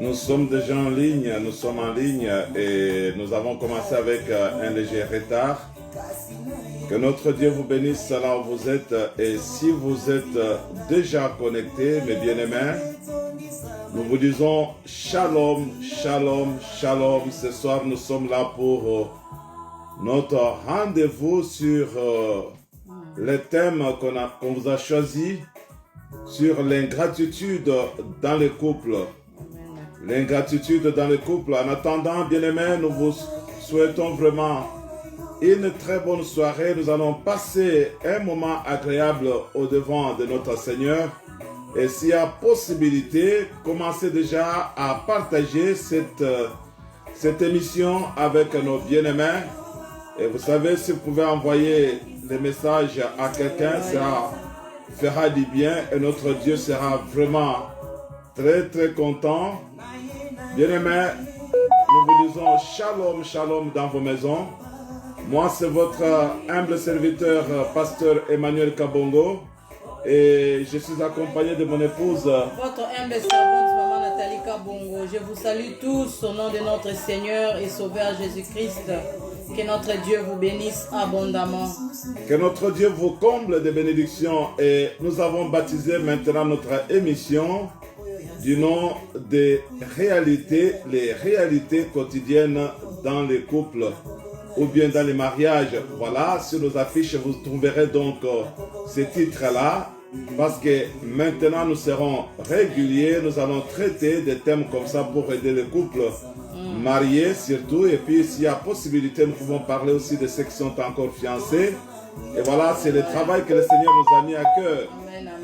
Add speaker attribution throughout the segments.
Speaker 1: Nous sommes déjà en ligne, nous sommes en ligne et nous avons commencé avec un léger retard. Que notre Dieu vous bénisse là où vous êtes et si vous êtes déjà connectés, mes bien-aimés, nous vous disons shalom, shalom, shalom. Ce soir, nous sommes là pour notre rendez-vous sur le thème qu'on vous a choisi sur l'ingratitude dans les couples. L'ingratitude dans les couples. En attendant, bien-aimés, nous vous souhaitons vraiment une très bonne soirée. Nous allons passer un moment agréable au devant de notre Seigneur. Et s'il y a possibilité, commencez déjà à partager cette émission avec nos bien-aimés. Et vous savez, si vous pouvez envoyer des messages à quelqu'un, ça fera du bien et notre Dieu sera vraiment très très content. Bien-aimés, nous vous disons shalom, shalom dans vos maisons. Moi, c'est votre humble serviteur, pasteur Emmanuel Kabongo. Et je suis accompagné de mon épouse.
Speaker 2: Votre humble servante, maman Nathalie Kabongo. Je vous salue tous au nom de notre Seigneur et Sauveur Jésus-Christ. Que notre Dieu vous bénisse abondamment.
Speaker 1: Que notre Dieu vous comble de bénédictions. Et nous avons baptisé maintenant notre émission du nom des réalités, les réalités quotidiennes dans les couples ou bien dans les mariages. Voilà, sur nos affiches, vous trouverez donc ces titres-là, parce que maintenant nous serons réguliers, nous allons traiter des thèmes comme ça pour aider les couples mariés surtout, et puis s'il y a possibilité, nous pouvons parler aussi de ceux qui sont encore fiancés. Et voilà, c'est le travail que le Seigneur nous a mis à cœur,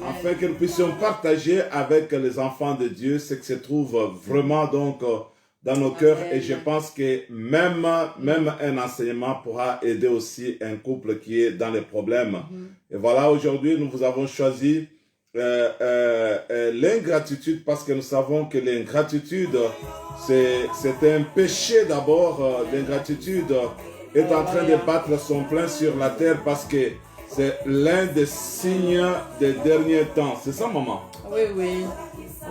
Speaker 1: afin que nous puissions partager avec les enfants de Dieu ce qui se trouve vraiment donc dans nos cœurs. Et je pense que même un enseignement pourra aider aussi un couple qui est dans les problèmes. Et voilà, aujourd'hui, nous vous avons choisi l'ingratitude, parce que nous savons que l'ingratitude, c'est un péché d'abord. L'ingratitude est en train de battre son plein sur la terre, parce que c'est l'un des signes des derniers temps. C'est ça, maman?
Speaker 2: Oui, oui.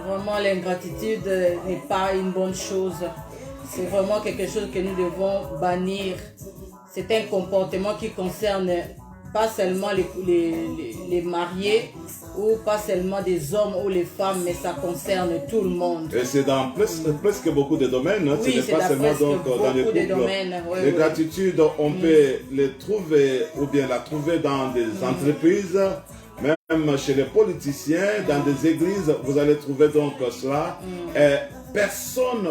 Speaker 2: Vraiment, l'ingratitude n'est pas une bonne chose. C'est vraiment quelque chose que nous devons bannir. C'est un comportement qui concerne pas seulement les mariés ou pas seulement des hommes ou les femmes, mais ça concerne tout le monde.
Speaker 1: Et c'est dans presque beaucoup de domaines. Hein.
Speaker 2: Oui,
Speaker 1: ce n'est pas seulement donc dans les couples.
Speaker 2: Oui,
Speaker 1: l'ingratitude, on peut les trouver ou bien la trouver dans des entreprises, même chez les politiciens, dans des églises, vous allez trouver donc cela. Et personne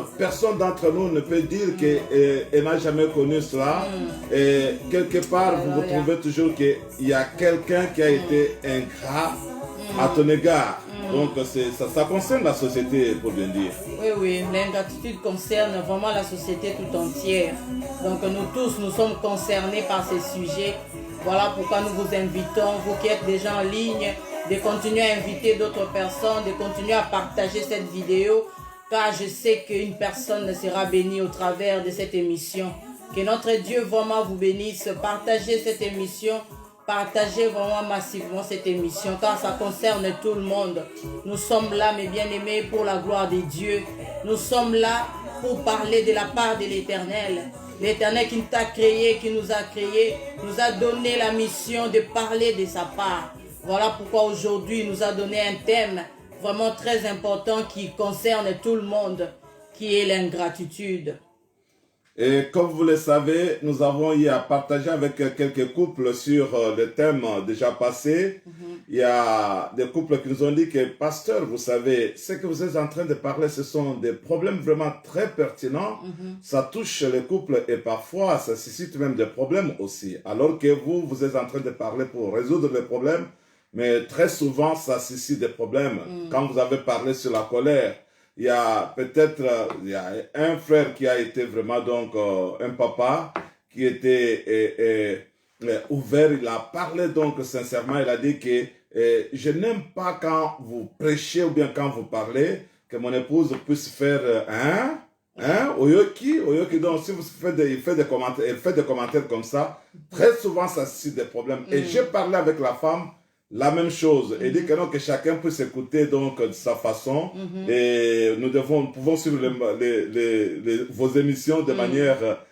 Speaker 1: d'entre nous ne peut dire qu'elle n'a jamais connu cela. Et quelque part, vous trouvez toujours qu'il y a quelqu'un qui a été ingrat à ton égard. Donc ça concerne la société, pour bien dire.
Speaker 2: Oui, oui, l'ingratitude concerne vraiment la société tout entière. Donc nous tous, nous sommes concernés par ces sujets. Voilà pourquoi nous vous invitons, vous qui êtes déjà en ligne, de continuer à inviter d'autres personnes, de continuer à partager cette vidéo, car je sais qu'une personne sera bénie au travers de cette émission. Que notre Dieu vraiment vous bénisse. Partagez cette émission, partagez vraiment massivement cette émission, car ça concerne tout le monde. Nous sommes là, mes bien-aimés, pour la gloire de Dieu. Nous sommes là pour parler de la part de l'Éternel. L'Éternel qui t'a créé, qui nous a créés, nous a donné la mission de parler de sa part. Voilà pourquoi aujourd'hui il nous a donné un thème vraiment très important qui concerne tout le monde, qui est l'ingratitude.
Speaker 1: Et comme vous le savez, nous avons eu à partager avec quelques couples sur le thème déjà passé. Il y a des couples qui nous ont dit que, pasteur, vous savez, ce que vous êtes en train de parler, ce sont des problèmes vraiment très pertinents. Ça touche les couples et parfois, ça suscite même des problèmes aussi. Alors que vous êtes en train de parler pour résoudre les problèmes, mais très souvent, ça suscite des problèmes. Quand vous avez parlé sur la colère, il y a peut-être un frère qui a été vraiment donc un papa qui était ouvert. Il a parlé donc sincèrement. Il a dit que je n'aime pas quand vous prêchez ou bien quand vous parlez que mon épouse puisse faire Oyoki, donc si vous faites des commentaires comme ça, très souvent ça suscite des problèmes. Et j'ai parlé avec la femme la même chose. Et dit que non, que chacun puisse écouter donc de sa façon. Et nous pouvons suivre vos émissions de manière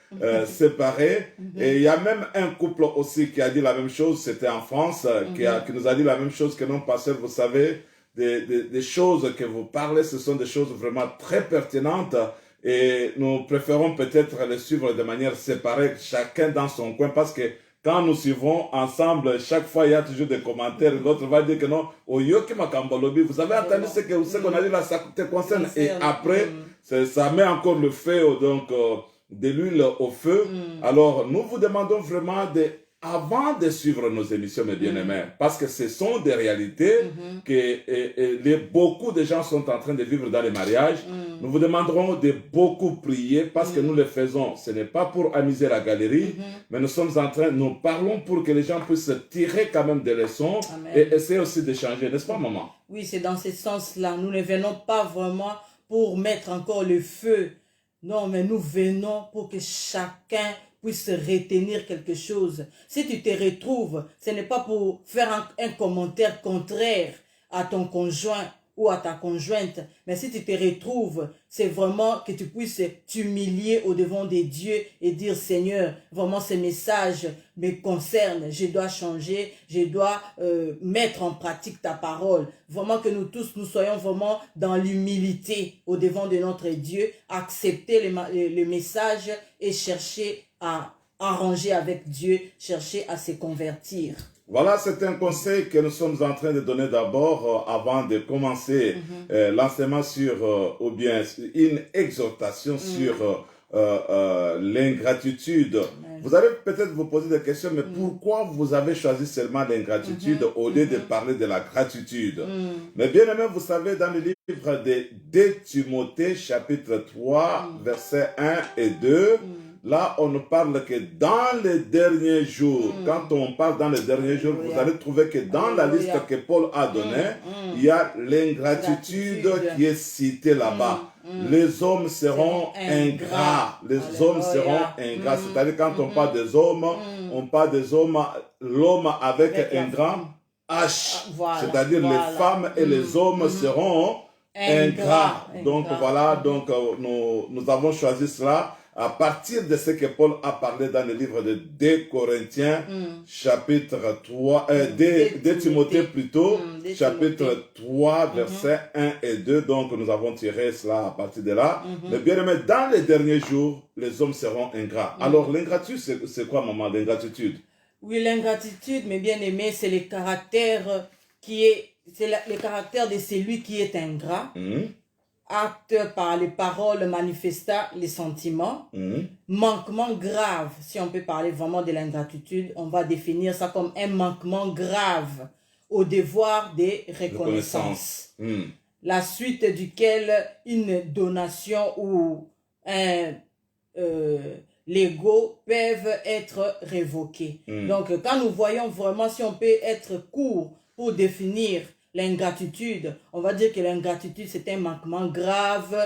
Speaker 1: séparée. Et il y a même un couple aussi qui a dit la même chose. C'était en France, qui nous a dit la même chose que non, pasteur, vous savez, des choses que vous parlez, ce sont des choses vraiment très pertinentes. Et nous préférons peut-être les suivre de manière séparée, chacun dans son coin, parce que quand nous suivons ensemble, chaque fois, il y a toujours des commentaires. L'autre va dire que non, Oyoki Makambolobi, vous avez entendu ce qu'on a dit là, ça te concerne. Et après, ça met encore le feu, donc, de l'huile au feu. Alors, nous vous demandons vraiment avant de suivre nos émissions, mes bien-aimés, parce que ce sont des réalités que beaucoup de gens sont en train de vivre dans les mariages. Nous vous demanderons de beaucoup prier parce que nous le faisons. Ce n'est pas pour amuser la galerie, mais nous parlons pour que les gens puissent tirer quand même des leçons. Amen. Et essayer aussi de changer, n'est-ce pas, maman?
Speaker 2: Oui, c'est dans ce sens-là. Nous ne venons pas vraiment pour mettre encore le feu. Non, mais nous venons pour que chacun puisse retenir quelque chose. Si tu te retrouves, ce n'est pas pour faire un commentaire contraire à ton conjoint ou à ta conjointe, mais si tu te retrouves, c'est vraiment que tu puisses t'humilier au devant de Dieu et dire, Seigneur, vraiment ce message me concerne, je dois changer, je dois mettre en pratique ta parole. Vraiment que nous tous, nous soyons vraiment dans l'humilité au devant de notre Dieu, accepter le message et chercher à arranger avec Dieu, chercher à se convertir.
Speaker 1: Voilà, c'est un conseil que nous sommes en train de donner d'abord avant de commencer l'enseignement sur, ou bien une exhortation sur l'ingratitude. Vous allez peut-être vous poser des questions, mais pourquoi vous avez choisi seulement l'ingratitude au lieu de parler de la gratitude? Mais bien aimé, vous savez, dans le livre de 2 Timothée, chapitre 3, versets 1 et 2, là, on ne parle que dans les derniers jours. Quand on parle dans les derniers jours, vous allez trouver que dans la liste que Paul a donnée, il y a l'ingratitude qui est citée là-bas. Les hommes seront ingrats. Les hommes seront ingrats. C'est-à-dire, quand on parle des hommes, on parle des hommes, l'homme avec un grand H. C'est-à-dire, les femmes et les hommes seront ingrats. Donc, voilà, donc nous avons choisi cela à partir de ce que Paul a parlé dans le livre de 2 Corinthiens, chapitre 3, 2 Timothée plutôt, chapitre 3, versets 1 et 2. Donc, nous avons tiré cela à partir de là. Mais bien aimé, dans les derniers jours, les hommes seront ingrats. Alors, l'ingratitude, c'est quoi, maman, l'ingratitude?
Speaker 2: Oui, l'ingratitude, mes bien-aimés, c'est le caractère le caractère de celui qui est ingrat. Acte par les paroles manifestant les sentiments, manquement grave. Si on peut parler vraiment de l'ingratitude, on va définir ça comme un manquement grave au devoir de reconnaissance. La suite duquel une donation ou un l'ego peuvent être révoqués. Donc, quand nous voyons vraiment, si on peut être court pour définir l'ingratitude, on va dire que l'ingratitude, c'est un manquement grave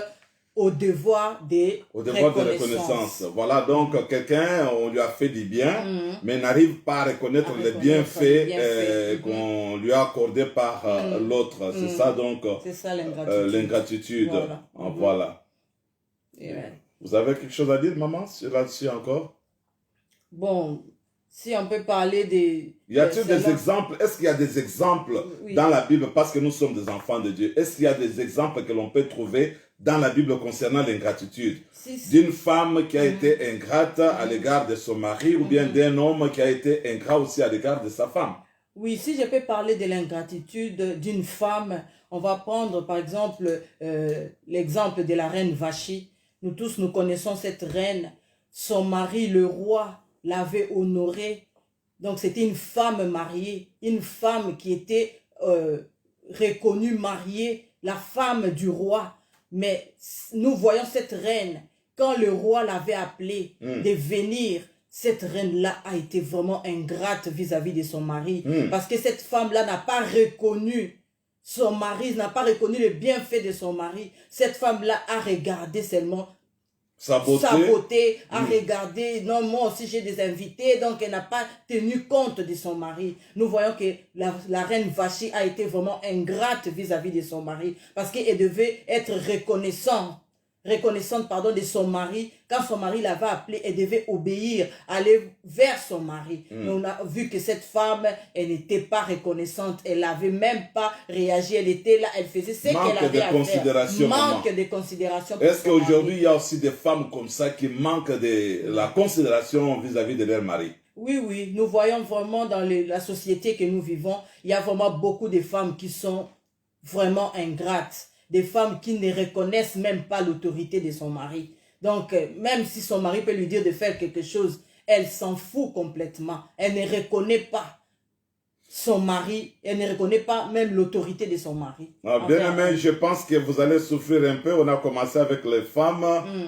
Speaker 2: au devoir de reconnaissance.
Speaker 1: Voilà, donc quelqu'un, on lui a fait du bien, mais n'arrive pas à reconnaître les bienfaits qu'on lui a accordés par l'autre. C'est ça, donc, l'ingratitude. Voilà. Vous avez quelque chose à dire, maman, là-dessus encore?
Speaker 2: Bon, si on peut parler des...
Speaker 1: Y a-t-il des exemples? Est-ce qu'il y a des exemples dans la Bible, parce que nous sommes des enfants de Dieu? Est-ce qu'il y a des exemples que l'on peut trouver dans la Bible concernant l'ingratitude? D'une femme qui a été ingrate à l'égard de son mari, ou bien d'un homme qui a été ingrat aussi à l'égard de sa femme?
Speaker 2: Oui, si je peux parler de l'ingratitude d'une femme, on va prendre par exemple l'exemple de la reine Vachi. Nous tous, nous connaissons cette reine. Son mari, le roi, l'avait honorée. Donc, c'était une femme mariée, une femme qui était reconnue mariée, la femme du roi. Mais nous voyons cette reine, quand le roi l'avait appelée de venir, cette reine-là a été vraiment ingrate vis-à-vis de son mari. Parce que cette femme-là n'a pas reconnu son mari, n'a pas reconnu le bienfait de son mari. Cette femme-là a regardé seulement saboté, à regarder, non, moi aussi j'ai des invités, donc elle n'a pas tenu compte de son mari. Nous voyons que la reine Vachi a été vraiment ingrate vis-à-vis de son mari, parce qu'elle devait être reconnaissante de son mari. Quand son mari l'avait appelée, elle devait obéir, aller vers son mari. Mais on a vu que cette femme, elle n'était pas reconnaissante, elle n'avait même pas réagi, elle était là, elle faisait ce qu'elle avait à faire. Manque de considération.
Speaker 1: Est-ce qu'aujourd'hui il y a aussi des femmes comme ça qui manquent de la considération vis-à-vis de leur mari?
Speaker 2: Oui, nous voyons vraiment dans la société que nous vivons, il y a vraiment beaucoup de femmes qui sont vraiment ingrates. Des femmes qui ne reconnaissent même pas l'autorité de son mari. Donc, même si son mari peut lui dire de faire quelque chose, elle s'en fout complètement. Elle ne reconnaît pas son mari, elle ne reconnaît pas même l'autorité de son mari.
Speaker 1: Bien aimé, je pense que vous allez souffrir un peu. On a commencé avec les femmes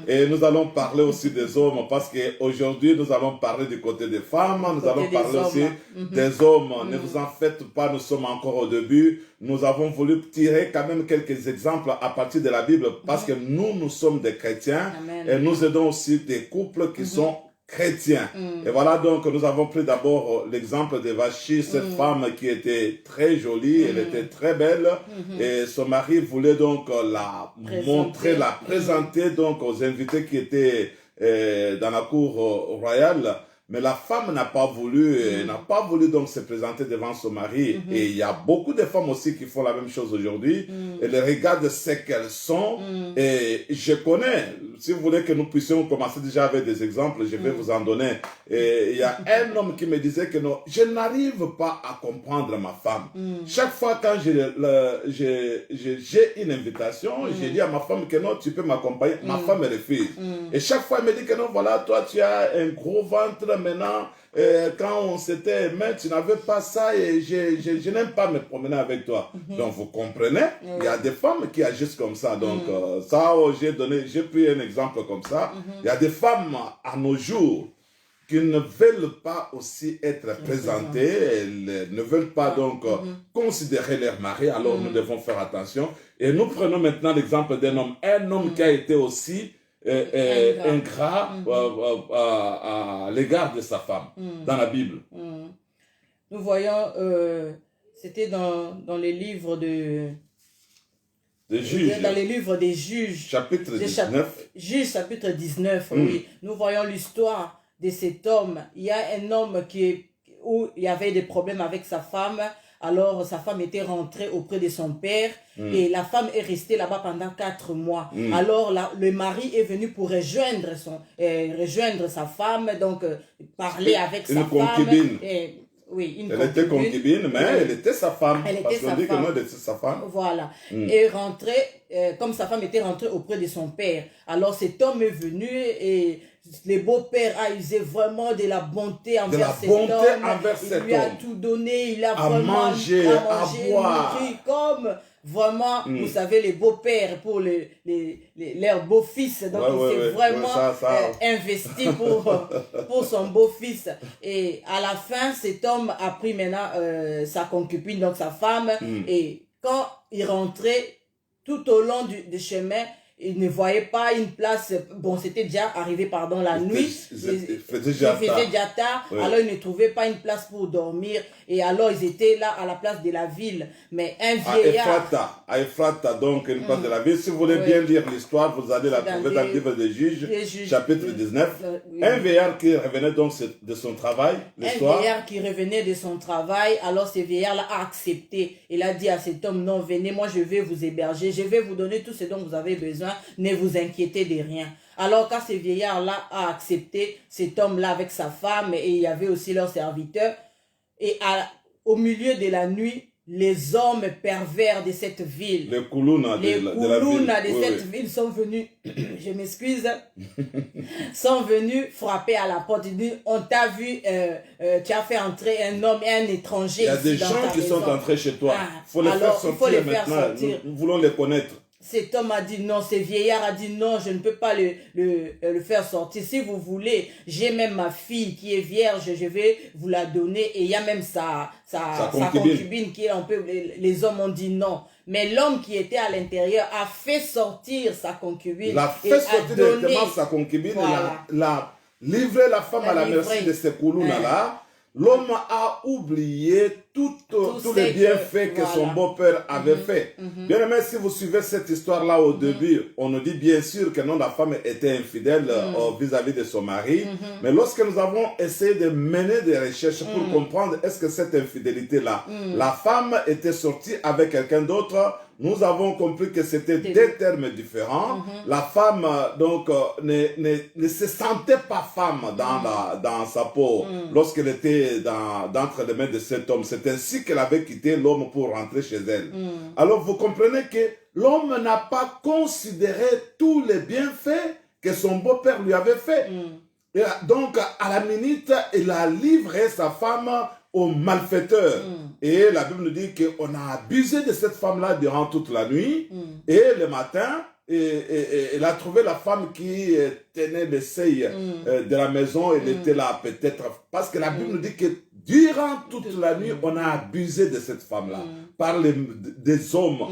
Speaker 1: et nous allons parler aussi des hommes parce qu'aujourd'hui nous allons parler du côté des femmes, nous allons parler aussi des hommes. Ne vous en faites pas, nous sommes encore au début. Nous avons voulu tirer quand même quelques exemples à partir de la Bible parce que nous sommes des chrétiens. Amen. Et nous aidons aussi des couples qui sont chrétiens. Et voilà, donc nous avons pris d'abord l'exemple de Vachi, cette femme qui était très jolie, elle était très belle et son mari voulait donc la montrer, la présenter donc aux invités qui étaient dans la cour royale. Mais la femme n'a pas voulu, donc se présenter devant son mari. Et il y a beaucoup de femmes aussi qui font la même chose aujourd'hui. Elles regardent ce qu'elles sont. Et je connais, si vous voulez que nous puissions commencer déjà avec des exemples, je vais vous en donner. Et il y a un homme qui me disait que non, je n'arrive pas à comprendre ma femme. Chaque fois quand j'ai une invitation, j'ai dit à ma femme que non, tu peux m'accompagner. Ma femme refuse. Et chaque fois elle me dit que non, voilà, toi tu as un gros ventre. Maintenant, quand on s'était aimé, tu n'avais pas ça et je n'aime pas me promener avec toi. Donc, vous comprenez, il y a des femmes qui agissent comme ça. Donc, ça, j'ai pris un exemple comme ça. Il y a des femmes à nos jours qui ne veulent pas aussi être présentées, elles ne veulent pas donc considérer leur mari, alors nous devons faire attention. Et nous prenons maintenant l'exemple d'un homme, qui a été aussi ingrat à l'égard de sa femme dans la Bible.
Speaker 2: Nous voyons, c'était dans les livres des Juges. Dans les livres des Juges.
Speaker 1: Chapitre 19.
Speaker 2: Juges, chapitre 19, oui. Nous voyons l'histoire de cet homme. Il y a un homme où il y avait des problèmes avec sa femme. Alors, sa femme était rentrée auprès de son père et la femme est restée là-bas pendant 4 mois. Alors, le mari est venu pour rejoindre sa femme, donc parler avec sa
Speaker 1: concubine.
Speaker 2: Femme. Oui,
Speaker 1: elle était concubine, mais elle était sa femme. Parce qu'on dit que non, elle était sa femme.
Speaker 2: Voilà. Et rentrée, comme sa femme était rentrée auprès de son père. Alors, cet homme est venu et le beau-père a usé vraiment de la bonté envers cet homme. Il lui a tout donné, il a vraiment
Speaker 1: manger, à boire.
Speaker 2: Nourri, comme vraiment, vous savez, les beaux-pères pour leurs beaux-fils. Donc, il s'est vraiment investi pour son beau-fils. Et à la fin, cet homme a pris maintenant sa concubine, donc sa femme. Et quand il rentrait, tout au long du chemin, il ne voyait pas une place. Bon, c'était déjà arrivé, la nuit. Il faisait déjà tard. Oui. Alors, ils ne trouvaient pas une place pour dormir. Et alors, ils étaient là à la place de la ville. Mais un vieillard...
Speaker 1: À Ephrata, donc une place de la ville. Si vous voulez bien lire l'histoire, vous allez la trouver dans le livre des Juges, chapitre 19. Un vieillard qui revenait donc de son travail.
Speaker 2: Un vieillard qui revenait de son travail. Alors, ce vieillard-là a accepté. Il a dit à cet homme, non, venez, moi je vais vous héberger. Je vais vous donner tout ce dont vous avez besoin. Ne vous inquiétez de rien. Alors, quand ce vieillard-là a accepté, cet homme-là avec sa femme, et il y avait aussi leurs serviteurs, et au milieu de la nuit, les hommes pervers de cette ville,
Speaker 1: les koulouna de
Speaker 2: cette ville sont venus, je m'excuse, sont venus frapper à la porte. Ils disent, on t'a vu, tu as fait entrer un homme et un étranger.
Speaker 1: Il y a des gens qui sont entrés chez toi. Il faut les faire sortir maintenant. Nous voulons les connaître.
Speaker 2: cet homme a dit non, ce vieillard a dit non, je ne peux pas le faire sortir. Si vous voulez, j'ai même ma fille qui est vierge, je vais vous la donner. Et il y a même sa concubine qui est un peu... Les hommes ont dit non. Mais l'homme qui était à l'intérieur a fait sortir sa concubine.
Speaker 1: Il a fait sortir directement sa concubine. Voilà. Il a livré la femme à la merci de ces Koulouna-là. L'homme a oublié tous les bienfaits que son beau-père avait fait. Bien aimé, si vous suivez cette histoire-là au début, on nous dit bien sûr que non, la femme était infidèle vis-à-vis de son mari. Mais lorsque nous avons essayé de mener des recherches pour comprendre est-ce que cette infidélité-là, la femme était sortie avec quelqu'un d'autre, nous avons compris que c'était deux termes différents. La femme, donc, ne se sentait pas femme dans sa peau lorsqu'elle était d'entre les mains de cet homme. C'est ainsi qu'elle avait quitté l'homme pour rentrer chez elle. Alors, vous comprenez que l'homme n'a pas considéré tous les bienfaits que son beau-père lui avait fait. Et donc, à la minute, il a livré sa femme aux malfaiteurs. Et la Bible nous dit qu'on a abusé de cette femme-là durant toute la nuit. Et le matin, il a trouvé la femme qui tenait le seuil de la maison. Elle était là peut-être. Parce que la Bible nous dit que durant toute la nuit, on a abusé de cette femme-là. Par des hommes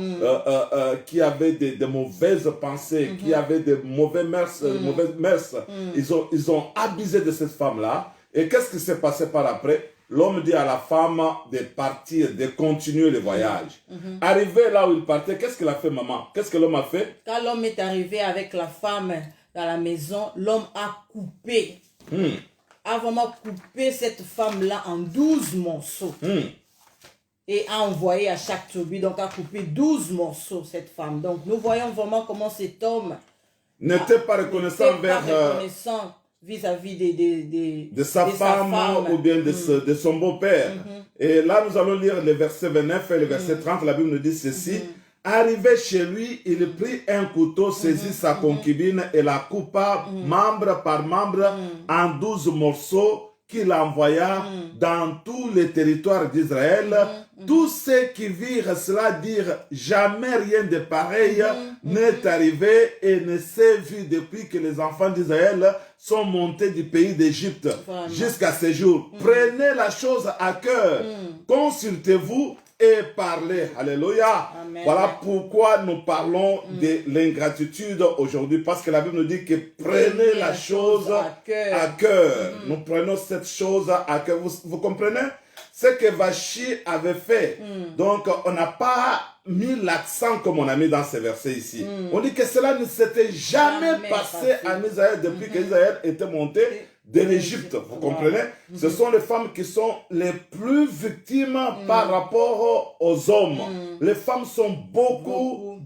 Speaker 1: qui avaient de mauvaises pensées, qui avaient de mauvaises mœurs. Ils ont abusé de cette femme-là. Et qu'est-ce qui s'est passé par après? L'homme dit à la femme de partir, de continuer le voyage. Arrivé là où il partait, qu'est-ce qu'il a fait, maman? Qu'est-ce que l'homme a fait?
Speaker 2: Quand l'homme est arrivé avec la femme dans la maison, l'homme a coupé. A vraiment coupé cette femme-là en 12 morceaux. Et a envoyé à chaque tribu, donc a coupé 12 morceaux, cette femme. Donc nous voyons vraiment comment cet homme
Speaker 1: n'était pas reconnaissant
Speaker 2: vis-à-vis
Speaker 1: de sa femme ou bien de son beau-père. Et là, nous allons lire le verset 29 et le verset 30. La Bible nous dit ceci. Arrivé chez lui, il prit un couteau, saisit sa concubine et la coupa membre par membre en 12 morceaux qu'il envoya dans tous les territoires d'Israël. Tous ceux qui virent cela dirent jamais rien de pareil n'est arrivé et ne s'est vu depuis que les enfants d'Israël sont montés du pays d'Égypte jusqu'à ce jour. Prenez la chose à cœur, consultez-vous et parlez. Alléluia. Amen. Voilà pourquoi nous parlons de l'ingratitude aujourd'hui. Parce que la Bible nous dit que prenez la chose à cœur. Nous prenons cette chose à cœur. Vous comprenez? Ce que Vachi avait fait. Donc, on n'a pas mis l'accent comme on a mis dans ces versets ici. On dit que cela ne s'était jamais passé en Israël depuis qu'Israël était monté de l'Égypte. Vous comprenez? Ce sont les femmes qui sont les plus victimes par rapport aux hommes. Les femmes sont beaucoup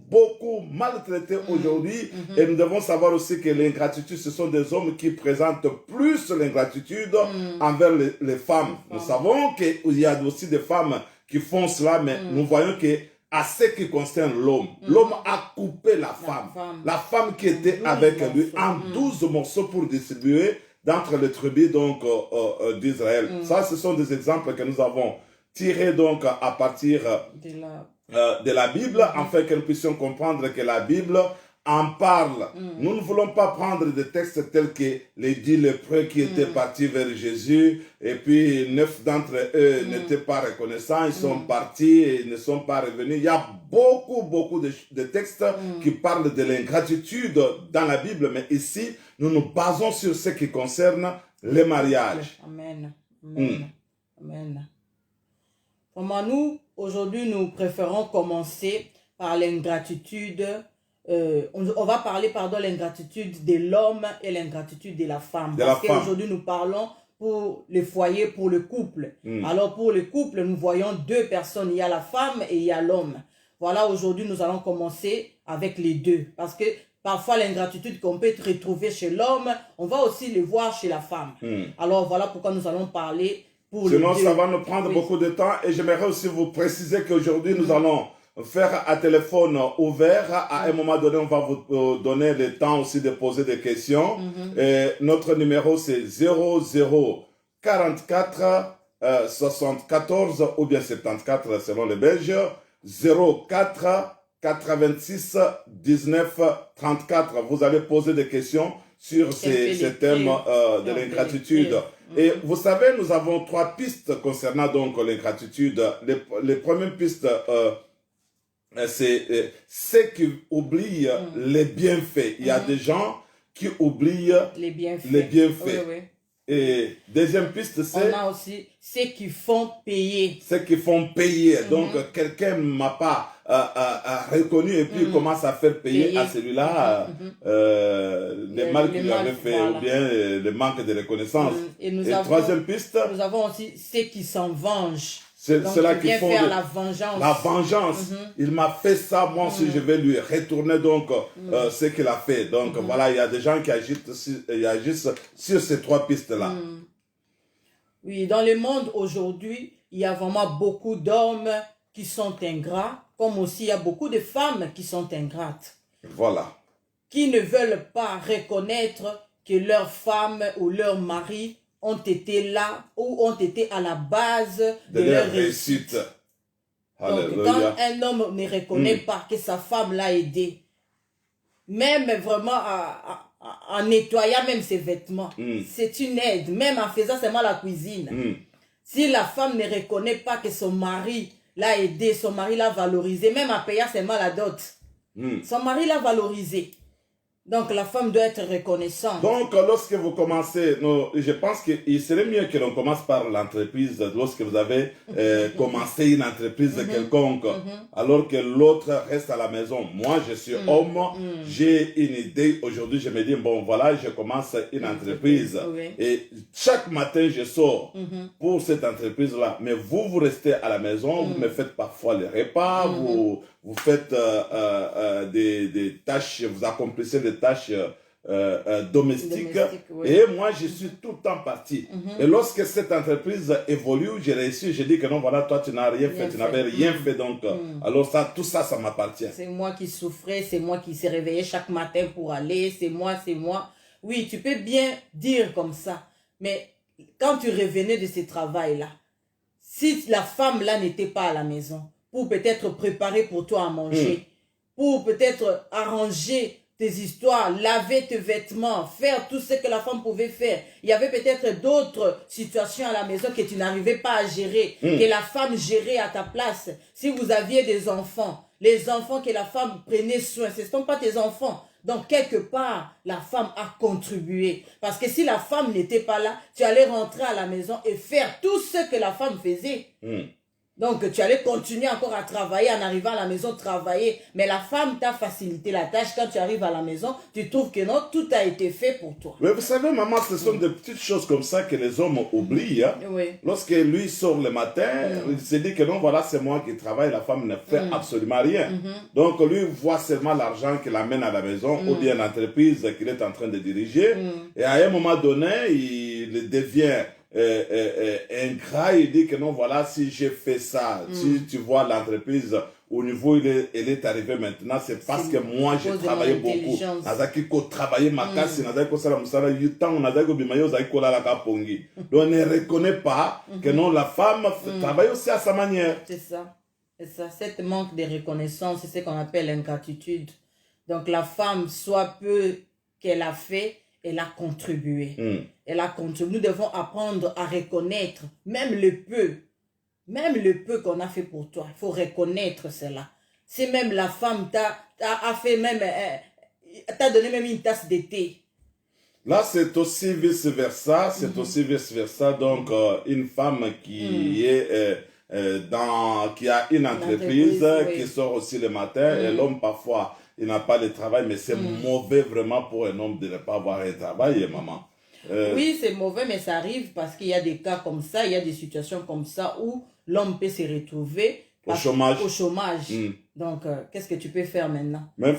Speaker 1: maltraitées aujourd'hui. Et nous devons savoir aussi que l'ingratitude, ce sont des hommes qui présentent plus l'ingratitude envers les femmes. Nous savons qu'il y a aussi des femmes qui font cela, mais nous voyons que à ce qui concerne l'homme, l'homme a coupé la femme qui était avec lui en 12 morceaux pour distribuer d'entre les tribus donc d'Israël. Ça, ce sont des exemples que nous avons tirés donc à partir de la Bible, afin que nous puissions comprendre que la Bible en parle. Nous ne voulons pas prendre des textes tels que les 10 lépreux qui étaient partis vers Jésus, et puis 9 d'entre eux n'étaient pas reconnaissants, ils sont partis et ils ne sont pas revenus. Il y a beaucoup de textes qui parlent de l'ingratitude dans la Bible, mais ici, nous nous basons sur ce qui concerne les mariages.
Speaker 2: Amen. Amen. Comment nous, aujourd'hui, nous préférons commencer par l'ingratitude. On va parler, de l'ingratitude de l'homme et l'ingratitude de la femme. Parce qu'aujourd'hui, nous parlons pour les foyers, pour le couple. Alors, pour le couple, nous voyons deux personnes. Il y a la femme et il y a l'homme. Voilà, aujourd'hui, nous allons commencer avec les deux. Parce que parfois, l'ingratitude qu'on peut retrouver chez l'homme, on va aussi le voir chez la femme. Alors, voilà pourquoi nous allons parler pour les deux.
Speaker 1: Sinon, ça va nous prendre beaucoup de temps. Et j'aimerais aussi vous préciser qu'aujourd'hui, nous allons faire un téléphone ouvert. À un moment donné, on va vous donner le temps aussi de poser des questions. Et notre numéro, c'est 0044 74 ou bien 74 selon les Belges. 04 86 19 34. Vous allez poser des questions sur ces thèmes de l'ingratitude. Et vous savez, nous avons 3 pistes concernant donc l'ingratitude. Les premières pistes, c'est ceux qui oublient les bienfaits. Il y a des gens qui oublient les bienfaits.
Speaker 2: Oui, oui.
Speaker 1: Et deuxième piste, c'est...
Speaker 2: On a aussi ceux qui font payer.
Speaker 1: Ceux qui font payer. Donc, quelqu'un ne m'a pas reconnu et puis commence à faire payer à celui-là les mal qu'il lui avait fait ou bien le manque de reconnaissance. Et troisième piste...
Speaker 2: Nous avons aussi ceux qui s'en vengent.
Speaker 1: C'est ceux-là qui font
Speaker 2: faire la vengeance.
Speaker 1: La vengeance. Il m'a fait ça, moi aussi je vais lui retourner donc ce qu'il a fait. Donc voilà, il y a des gens qui agissent sur ces 3 pistes-là.
Speaker 2: Oui, dans le monde aujourd'hui, il y a vraiment beaucoup d'hommes qui sont ingrats, comme aussi il y a beaucoup de femmes qui sont ingrates.
Speaker 1: Voilà.
Speaker 2: Qui ne veulent pas reconnaître que leur femme ou leur mari ont été là ou ont été à la base de leur réussite. Donc, quand un homme ne reconnaît pas que sa femme l'a aidé, même vraiment en nettoyant même ses vêtements, c'est une aide, même en faisant seulement la cuisine. Si la femme ne reconnaît pas que son mari l'a aidé, son mari l'a valorisé, même en payant seulement la dot, son mari l'a valorisé. Donc, la femme doit être reconnaissante.
Speaker 1: Donc, lorsque vous commencez, je pense qu'il serait mieux que l'on commence par l'entreprise, lorsque vous avez commencé une entreprise quelconque, alors que l'autre reste à la maison. Moi, je suis homme, j'ai une idée. Aujourd'hui, je me dis, bon, voilà, je commence une entreprise. Et chaque matin, je sors pour cette entreprise-là. Mais vous restez à la maison, vous me faites parfois les repas, vous faites des tâches, vous accomplissez des tâches domestiques. Et moi, je suis tout le temps parti. Et lorsque cette entreprise évolue, j'ai réussi, j'ai dit que non, voilà, toi, tu n'as rien fait, tu n'avais rien fait. Donc, alors ça, tout ça, ça m'appartient.
Speaker 2: C'est moi qui souffrais, c'est moi qui s'est réveillé chaque matin pour aller, c'est moi, c'est moi. Oui, tu peux bien dire comme ça. Mais quand tu revenais de ce travail-là, si la femme-là n'était pas à la maison, pour peut-être préparer pour toi à manger, pour peut-être arranger tes histoires, laver tes vêtements, faire tout ce que la femme pouvait faire. Il y avait peut-être d'autres situations à la maison que tu n'arrivais pas à gérer, que la femme gérait à ta place. Si vous aviez des enfants, les enfants que la femme prenait soin, ce ne sont pas tes enfants. Donc, quelque part, la femme a contribué. Parce que si la femme n'était pas là, tu allais rentrer à la maison et faire tout ce que la femme faisait. Donc, tu allais continuer encore à travailler, en arrivant à la maison, travailler. Mais la femme t'a facilité la tâche. Quand tu arrives à la maison, tu trouves que non, tout a été fait pour toi.
Speaker 1: Mais vous savez, maman, ce sont des petites choses comme ça que les hommes oublient. Hein. Lorsque lui sort le matin, il se dit que non, voilà, c'est moi qui travaille, la femme ne fait absolument rien. Donc, lui voit seulement l'argent qu'il amène à la maison ou bien l'entreprise qu'il est en train de diriger. Et à un moment donné, il devient... ingrat, il dit que non, voilà, si j'ai fait ça, si tu vois l'entreprise au niveau où elle est arrivée maintenant, c'est parce que moi j'ai travaillé beaucoup. Nazaki ko travailler ma casse, nazaki ko sala musala yutan, nazaki ko bimayo zaki ko la ka pongi. Donc on ne reconnaît pas que non, la femme travaille aussi à sa manière.
Speaker 2: C'est ça. C'est ça. Cette manque de reconnaissance, c'est ce qu'on appelle l'ingratitude. Donc la femme, soit peu qu'elle a fait, elle a contribué. Elle a contribué. Nous devons apprendre à reconnaître même le peu qu'on a fait pour toi. Il faut reconnaître cela. Si même la femme t'a fait même, t'a donné même une tasse de thé.
Speaker 1: Là, c'est aussi vice-versa. C'est aussi vice-versa. Donc, une femme qui est qui a une entreprise qui sort aussi le matin et l'homme parfois il n'a pas de travail, mais c'est mauvais vraiment pour un homme de ne pas avoir un travail, maman.
Speaker 2: Oui, c'est mauvais, mais ça arrive parce qu'il y a des cas comme ça, il y a des situations comme ça où l'homme peut se retrouver
Speaker 1: au chômage.
Speaker 2: Donc, qu'est-ce que tu peux faire maintenant?
Speaker 1: Mais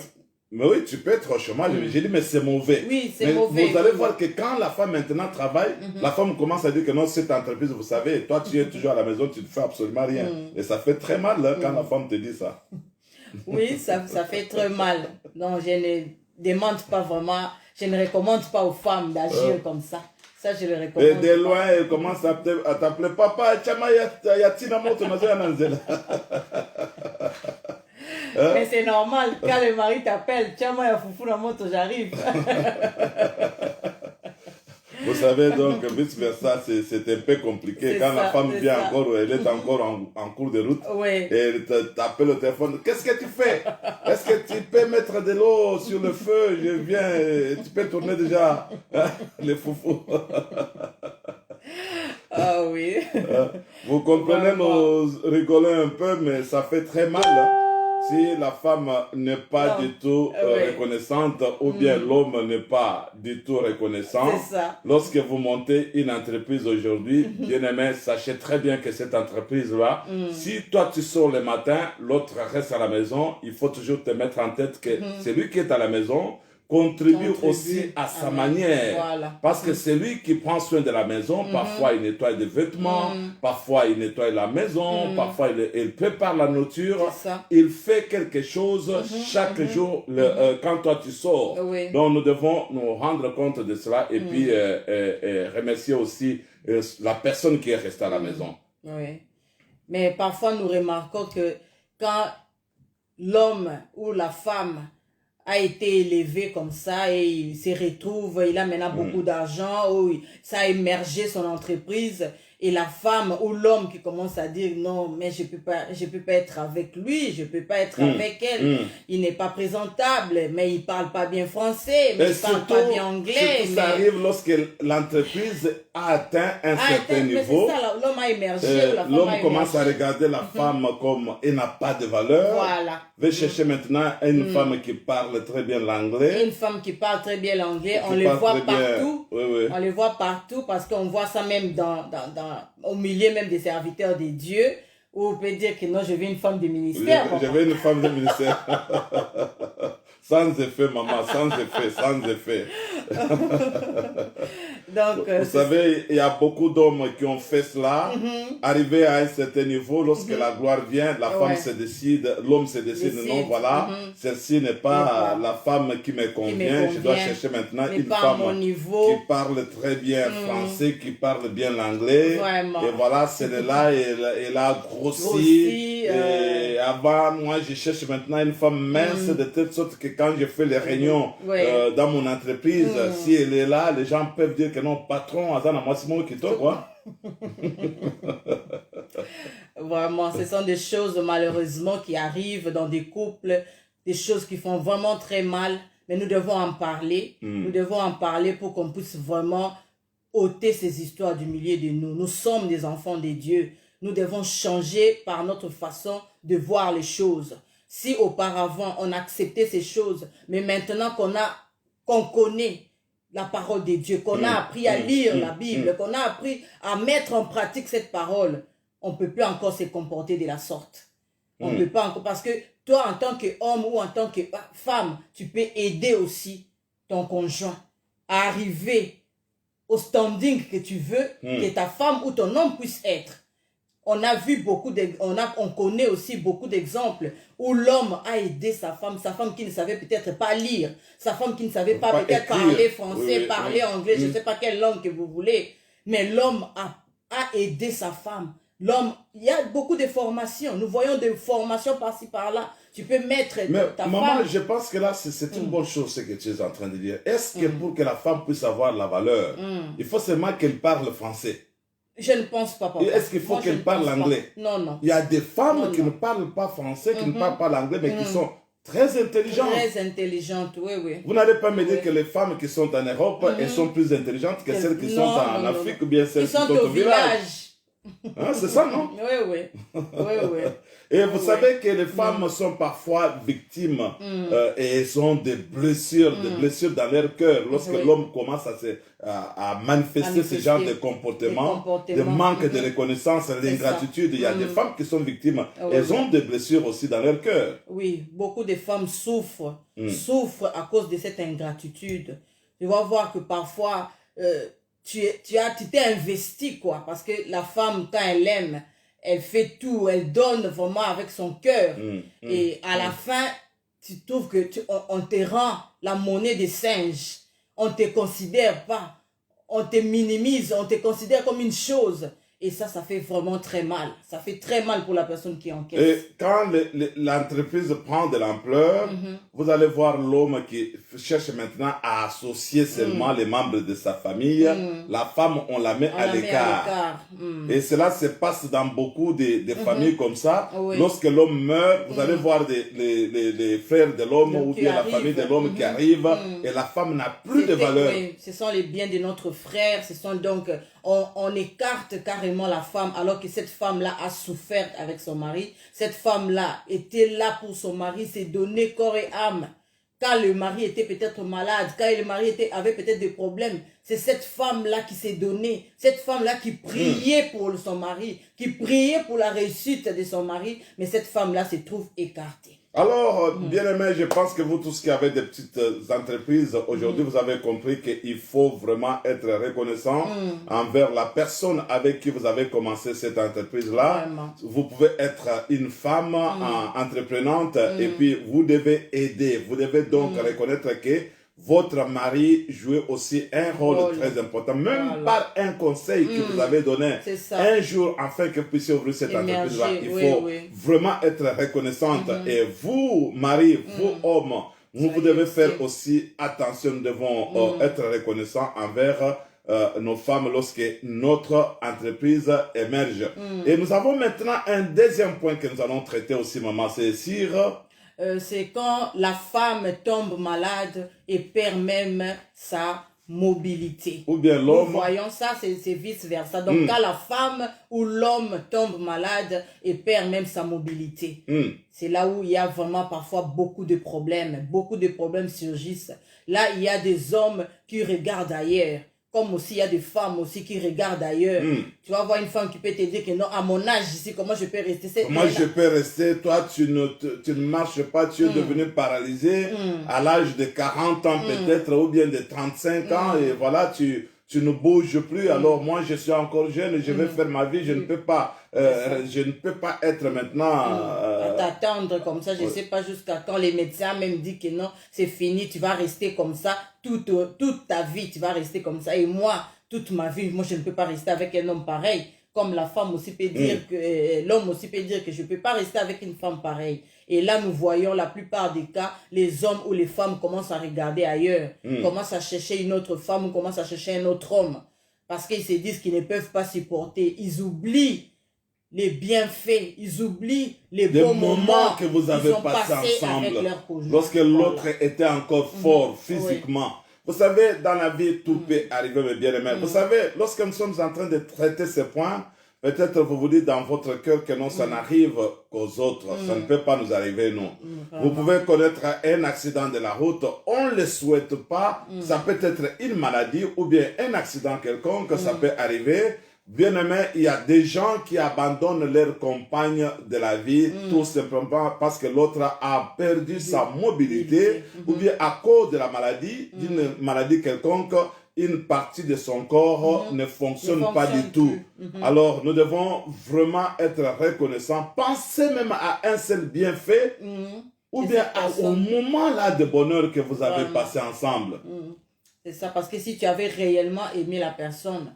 Speaker 1: oui, tu peux être au chômage. J'ai dit, mais c'est mauvais.
Speaker 2: Oui, c'est mauvais.
Speaker 1: Vous allez voir que quand la femme maintenant travaille, la femme commence à dire que non, cette entreprise, vous savez, toi tu es toujours à la maison, tu ne fais absolument rien. Et ça fait très mal quand la femme te dit ça.
Speaker 2: Oui, ça fait très mal. Donc, je ne demande pas vraiment, je ne recommande pas aux femmes d'agir comme ça. Ça, je le recommande.
Speaker 1: Et de loin, elle commence à t'appeler papa, Chama Yatina Moto,
Speaker 2: Mais c'est normal, quand le mari t'appelle, tiens, moi, il y a foufou dans la moto, j'arrive.
Speaker 1: Vous savez, donc, vice-versa, c'est un peu compliqué. Quand la femme vient encore, elle est encore en cours de route,
Speaker 2: Oui.
Speaker 1: et elle t'appelle au téléphone. Qu'est-ce que tu fais? Est-ce que tu peux mettre de l'eau sur le feu? Je viens, tu peux tourner déjà les foufous.
Speaker 2: Ah oui.
Speaker 1: Vous comprenez,
Speaker 2: Vraiment.
Speaker 1: nous rigolons un peu, mais ça fait très mal. Si la femme n'est pas du tout reconnaissante ou bien l'homme n'est pas du tout reconnaissant,
Speaker 2: C'est ça.
Speaker 1: lorsque vous montez une entreprise aujourd'hui, bien aimé, sachez très bien que cette entreprise-là, si toi tu sors le matin, l'autre reste à la maison, il faut toujours te mettre en tête que celui qui est à la maison contribue aussi à sa manière.
Speaker 2: Voilà.
Speaker 1: Parce que c'est lui qui prend soin de la maison. Parfois, il nettoie des vêtements. Parfois, il nettoie la maison. Parfois, il prépare la nourriture. Il fait quelque chose chaque jour quand toi tu sors.
Speaker 2: Oui.
Speaker 1: Donc, nous devons nous rendre compte de cela et puis remercier aussi la personne qui est restée à la maison.
Speaker 2: Oui. Mais parfois, nous remarquons que quand l'homme ou la femme a été élevé comme ça et il se retrouve, il a maintenant beaucoup d'argent, ou ça a émergé son entreprise, et la femme ou l'homme qui commence à dire non, mais je peux pas être avec lui, je peux pas être avec elle, il n'est pas présentable, mais il parle pas bien français, mais il parle pas bien anglais.
Speaker 1: Ça arrive lorsque l'entreprise a atteint un certain niveau.
Speaker 2: L'homme a émergé,
Speaker 1: l'homme commence à regarder la femme comme elle n'a pas de valeur.
Speaker 2: Voilà.
Speaker 1: Va chercher maintenant une femme qui parle très bien l'anglais.
Speaker 2: Une femme qui parle très bien l'anglais, on les voit partout.
Speaker 1: Oui, oui.
Speaker 2: On les voit partout parce qu'on voit ça même au milieu même des serviteurs de Dieu, où on peut dire que non, je veux une femme de ministère.
Speaker 1: Je veux une femme de ministère. Sans effet, maman, sans effet, sans effet.
Speaker 2: Donc,
Speaker 1: vous savez, il y a beaucoup d'hommes qui ont fait cela, arrivé à un certain niveau, lorsque la gloire vient, la femme se décide, l'homme se décide, non, voilà, celle-ci n'est pas la femme qui me convient, je dois chercher maintenant une femme qui parle très bien français, qui parle bien l'anglais, et voilà, celle-là, elle a grossi, et avant, moi, je cherche maintenant une femme mince, de telle sorte que quand je fais les réunions dans mon entreprise, si elle est là, les gens peuvent dire que non, patron, Azana Massimo Kito, quoi.
Speaker 2: Vraiment, ce sont des choses malheureusement qui arrivent dans des couples, des choses qui font vraiment très mal, mais nous devons en parler. Nous devons en parler pour qu'on puisse vraiment ôter ces histoires du milieu de nous. Nous sommes des enfants de Dieu. Nous devons changer par notre façon de voir les choses. Si auparavant on acceptait ces choses, mais maintenant qu'on connaît la parole de Dieu, qu'on a appris à lire la Bible, qu'on a appris à mettre en pratique cette parole, on ne peut plus encore se comporter de la sorte. On ne peut pas encore, parce que toi en tant qu'homme ou en tant que femme, tu peux aider aussi ton conjoint à arriver au standing que tu veux que ta femme ou ton homme puisse être. On a vu on connaît aussi beaucoup d'exemples où l'homme a aidé sa femme qui ne savait peut-être pas lire, sa femme qui ne savait pas peut-être parler français, parler anglais, je ne sais pas quelle langue que vous voulez, mais l'homme a aidé sa femme. L'homme, il y a beaucoup de formations, nous voyons des formations par-ci par-là, tu peux mettre ta
Speaker 1: maman,
Speaker 2: femme...
Speaker 1: je pense que là, c'est une bonne chose ce que tu es en train de dire. Est-ce que pour que la femme puisse avoir la valeur, il faut seulement qu'elle parle français?
Speaker 2: Je ne pense pas, papa.
Speaker 1: Est-ce qu'il faut qu'elle parle l'anglais?
Speaker 2: Non, non.
Speaker 1: Il y a des femmes qui ne parlent pas français, qui ne parlent pas l'anglais, mais qui sont très intelligentes.
Speaker 2: Très intelligentes, oui, oui.
Speaker 1: Vous n'allez pas me dire que les femmes qui sont en Europe, elles sont plus intelligentes que celles qui sont en Afrique ou bien celles qui sont au village. Hein, c'est ça, non?
Speaker 2: Oui, oui.
Speaker 1: Et vous savez que les femmes sont parfois victimes et elles ont des blessures dans leur cœur lorsque l'homme commence à manifester ce genre de comportement, de manque de reconnaissance, l'ingratitude. Il y a des femmes qui sont victimes, elles ont des blessures aussi dans leur cœur.
Speaker 2: Oui, beaucoup de femmes souffrent à cause de cette ingratitude. Tu vas voir que parfois, tu t'es investi, quoi, parce que la femme, quand elle aime, elle fait tout, elle donne vraiment avec son cœur. Et à la fin, tu trouves que on te rend la monnaie des singes. On ne te considère pas. On te minimise, on te considère comme une chose. Et ça fait vraiment très mal. Ça fait très mal pour la personne qui encaisse.
Speaker 1: Et quand l'entreprise prend de l'ampleur, vous allez voir l'homme qui cherche maintenant à associer seulement les membres de sa famille. La femme, on la met à l'écart. Et cela se passe dans beaucoup de familles comme ça.
Speaker 2: Oui.
Speaker 1: Lorsque l'homme meurt, vous allez voir les frères de l'homme ou bien la famille de l'homme qui arrive et la femme n'a plus de valeur.
Speaker 2: Oui, ce sont les biens de notre frère. Ce sont donc, on écarte carrément la femme alors que cette femme-là a souffert avec son mari. Cette femme-là était là pour son mari, s'est donné corps et âme. Quand le mari était peut-être malade, quand le mari avait peut-être des problèmes, c'est cette femme-là qui s'est donnée, cette femme-là qui priait pour son mari, qui priait pour la réussite de son mari, mais cette femme-là se trouve écartée.
Speaker 1: Alors, bien aimé, je pense que vous tous qui avez des petites entreprises, aujourd'hui, vous avez compris qu'il faut vraiment être reconnaissant envers la personne avec qui vous avez commencé cette entreprise-là. Vous pouvez être une femme entreprenante et puis vous devez aider. Vous devez donc reconnaître que votre mari jouait aussi un rôle très important, même par un conseil que vous avez donné un jour afin que vous puissiez ouvrir cette entreprise-là. Il faut vraiment être reconnaissante. Et vous, mari, vous, hommes, vous devez faire aussi attention, nous devons être reconnaissants envers nos femmes lorsque notre entreprise émerge. Et nous avons maintenant un deuxième point que nous allons traiter aussi, maman, c'est
Speaker 2: c'est quand la femme tombe malade et perd même sa mobilité.
Speaker 1: Ou bien l'homme.
Speaker 2: Nous voyons ça, c'est vice-versa. Donc, quand la femme ou l'homme tombe malade et perd même sa mobilité, c'est là où il y a vraiment parfois beaucoup de problèmes. Beaucoup de problèmes surgissent. Là, il y a des hommes qui regardent ailleurs. Comme aussi, il y a des femmes aussi qui regardent ailleurs. Tu vas voir une femme qui peut te dire que non, à mon âge ici, comment je peux rester?
Speaker 1: Comment je peux rester? Toi, tu ne marches pas, tu es devenu paralysé à l'âge de 40 ans peut-être, ou bien de 35 ans, et voilà, tu ne bouges plus. Alors moi, je suis encore jeune, je vais faire ma vie, je ne peux pas être maintenant...
Speaker 2: t'attendre comme ça, je ne sais pas jusqu'à quand les médecins même disent que non, c'est fini, tu vas rester comme ça toute ta vie, tu vas rester comme ça. Et moi, toute ma vie, moi je ne peux pas rester avec un homme pareil. Comme la femme aussi peut dire que, l'homme aussi peut dire que je ne peux pas rester avec une femme pareille. Et là, nous voyons la plupart des cas, les hommes ou les femmes commencent à regarder ailleurs, commencent à chercher une autre femme ou commencent à chercher un autre homme. Parce qu'ils se disent qu'ils ne peuvent pas supporter. Ils oublient les bienfaits, ils oublient les bons moments
Speaker 1: que vous avez passés ensemble. Lorsque l'autre était encore fort physiquement. Vous savez, dans la vie, tout peut arriver, mes bien-aimés. Vous savez, lorsque nous sommes en train de traiter ces points, peut-être vous vous dites dans votre cœur que non, ça n'arrive qu'aux autres. Ça ne peut pas nous arriver, non. Vous pouvez connaître un accident de la route, on ne le souhaite pas. Ça peut être une maladie ou bien un accident quelconque, ça peut arriver. Bien aimé, il y a des gens qui abandonnent leur compagne de la vie tout simplement parce que l'autre a perdu sa mobilité ou bien à cause de la maladie, d'une maladie quelconque, une partie de son corps ne fonctionne pas du tout. Alors, nous devons vraiment être reconnaissants. Pensez même à un seul bienfait ou bien au moment là de bonheur que vous avez passé ensemble.
Speaker 2: C'est ça, parce que si tu avais réellement aimé la personne,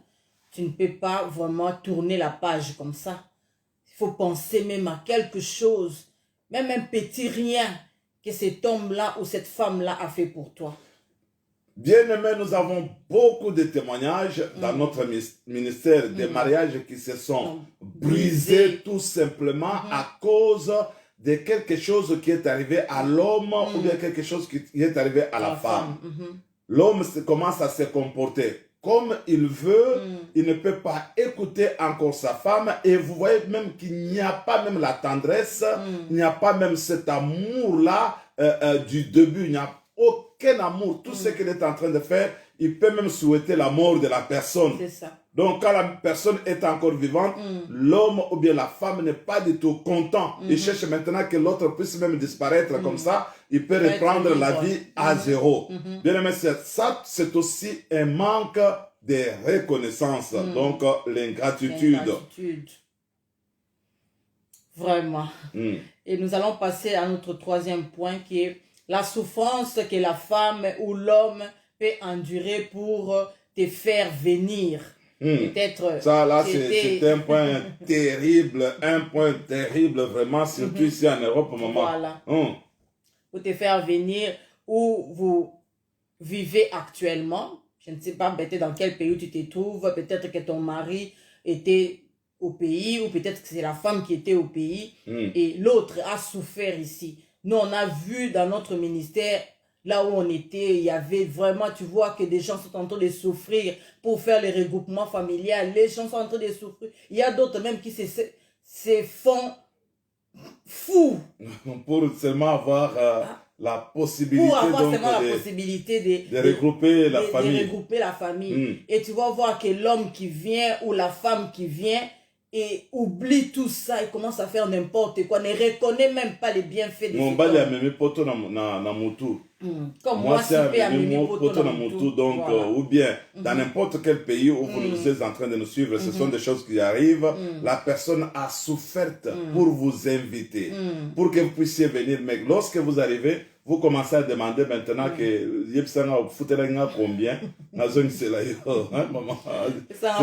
Speaker 2: tu ne peux pas vraiment tourner la page comme ça. Il faut penser même à quelque chose, même un petit rien que cet homme-là ou cette femme-là a fait pour toi.
Speaker 1: Bien aimé, nous avons beaucoup de témoignages dans notre ministère, des mariages qui se sont brisés tout simplement à cause de quelque chose qui est arrivé à l'homme ou bien quelque chose qui est arrivé à la femme. L'homme commence à se comporter comme il veut, il ne peut pas écouter encore sa femme et vous voyez même qu'il n'y a pas même la tendresse, il n'y a pas même cet amour-là du début, il n'y a aucun amour. Tout ce qu'il est en train de faire, il peut même souhaiter la mort de la personne.
Speaker 2: C'est ça.
Speaker 1: Donc quand la personne est encore vivante, l'homme ou bien la femme n'est pas du tout content. Il cherche maintenant que l'autre puisse même disparaître comme ça. Il peut reprendre la vie à zéro. Bien aimé, ça c'est aussi un manque de reconnaissance. Donc l'ingratitude.
Speaker 2: Vraiment. Et nous allons passer à notre troisième point qui est la souffrance que la femme ou l'homme peut endurer pour te faire venir. Peut-être.
Speaker 1: Ça, là, c'est un point terrible, vraiment, surtout ici en Europe, maman.
Speaker 2: Voilà. Pour te faire venir où vous vivez actuellement. Je ne sais pas peut-être dans quel pays tu te trouves. Peut-être que ton mari était au pays ou peut-être que c'est la femme qui était au pays et l'autre a souffert ici. Nous, on a vu dans notre ministère, là où on était, il y avait vraiment, tu vois que des gens sont en train de souffrir pour faire les regroupements familiaux. Les gens sont en train de souffrir. Il y a d'autres même qui se font fous.
Speaker 1: Pour seulement avoir la possibilité,
Speaker 2: pour avoir seulement la possibilité
Speaker 1: de regrouper la famille.
Speaker 2: De regrouper la famille. Et tu vas voir que l'homme qui vient ou la femme qui vient et oublie tout ça et commence à faire n'importe quoi, ne reconnaît même pas les bienfaits de cet homme. Comme moi, si
Speaker 1: donc, ou bien dans n'importe quel pays où vous êtes en train de nous suivre, ce sont des choses qui arrivent. La personne a souffert pour vous inviter, pour que vous puissiez venir. Mais lorsque vous arrivez, vous commencez à demander maintenant que combien. C'est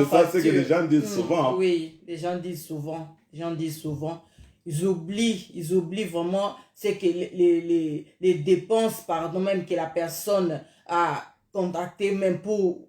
Speaker 1: ça ce que les gens disent souvent.
Speaker 2: Oui, les gens disent souvent. Ils oublient vraiment c'est que les dépenses, pardon, même que la personne a contacté même pour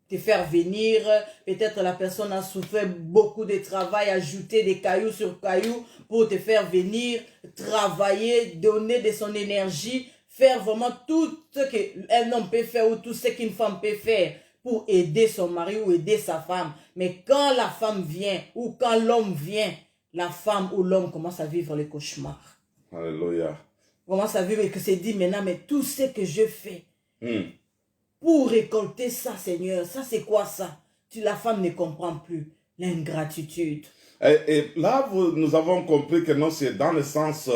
Speaker 2: te faire venir. Peut-être la personne a souffert beaucoup de travail, ajouter des cailloux sur cailloux pour te faire venir, travailler, donner de son énergie, faire vraiment tout ce qu'un homme peut faire ou tout ce qu'une femme peut faire pour aider son mari ou aider sa femme. Mais quand la femme vient ou quand l'homme vient, la femme ou l'homme commence à vivre le cauchemar.
Speaker 1: Alléluia.
Speaker 2: Commence à vivre et que c'est dit maintenant, mais tout ce que je fais pour récolter ça, Seigneur, ça c'est quoi ça? La femme ne comprend plus l'ingratitude.
Speaker 1: Et là, nous avons compris que non, c'est dans le sens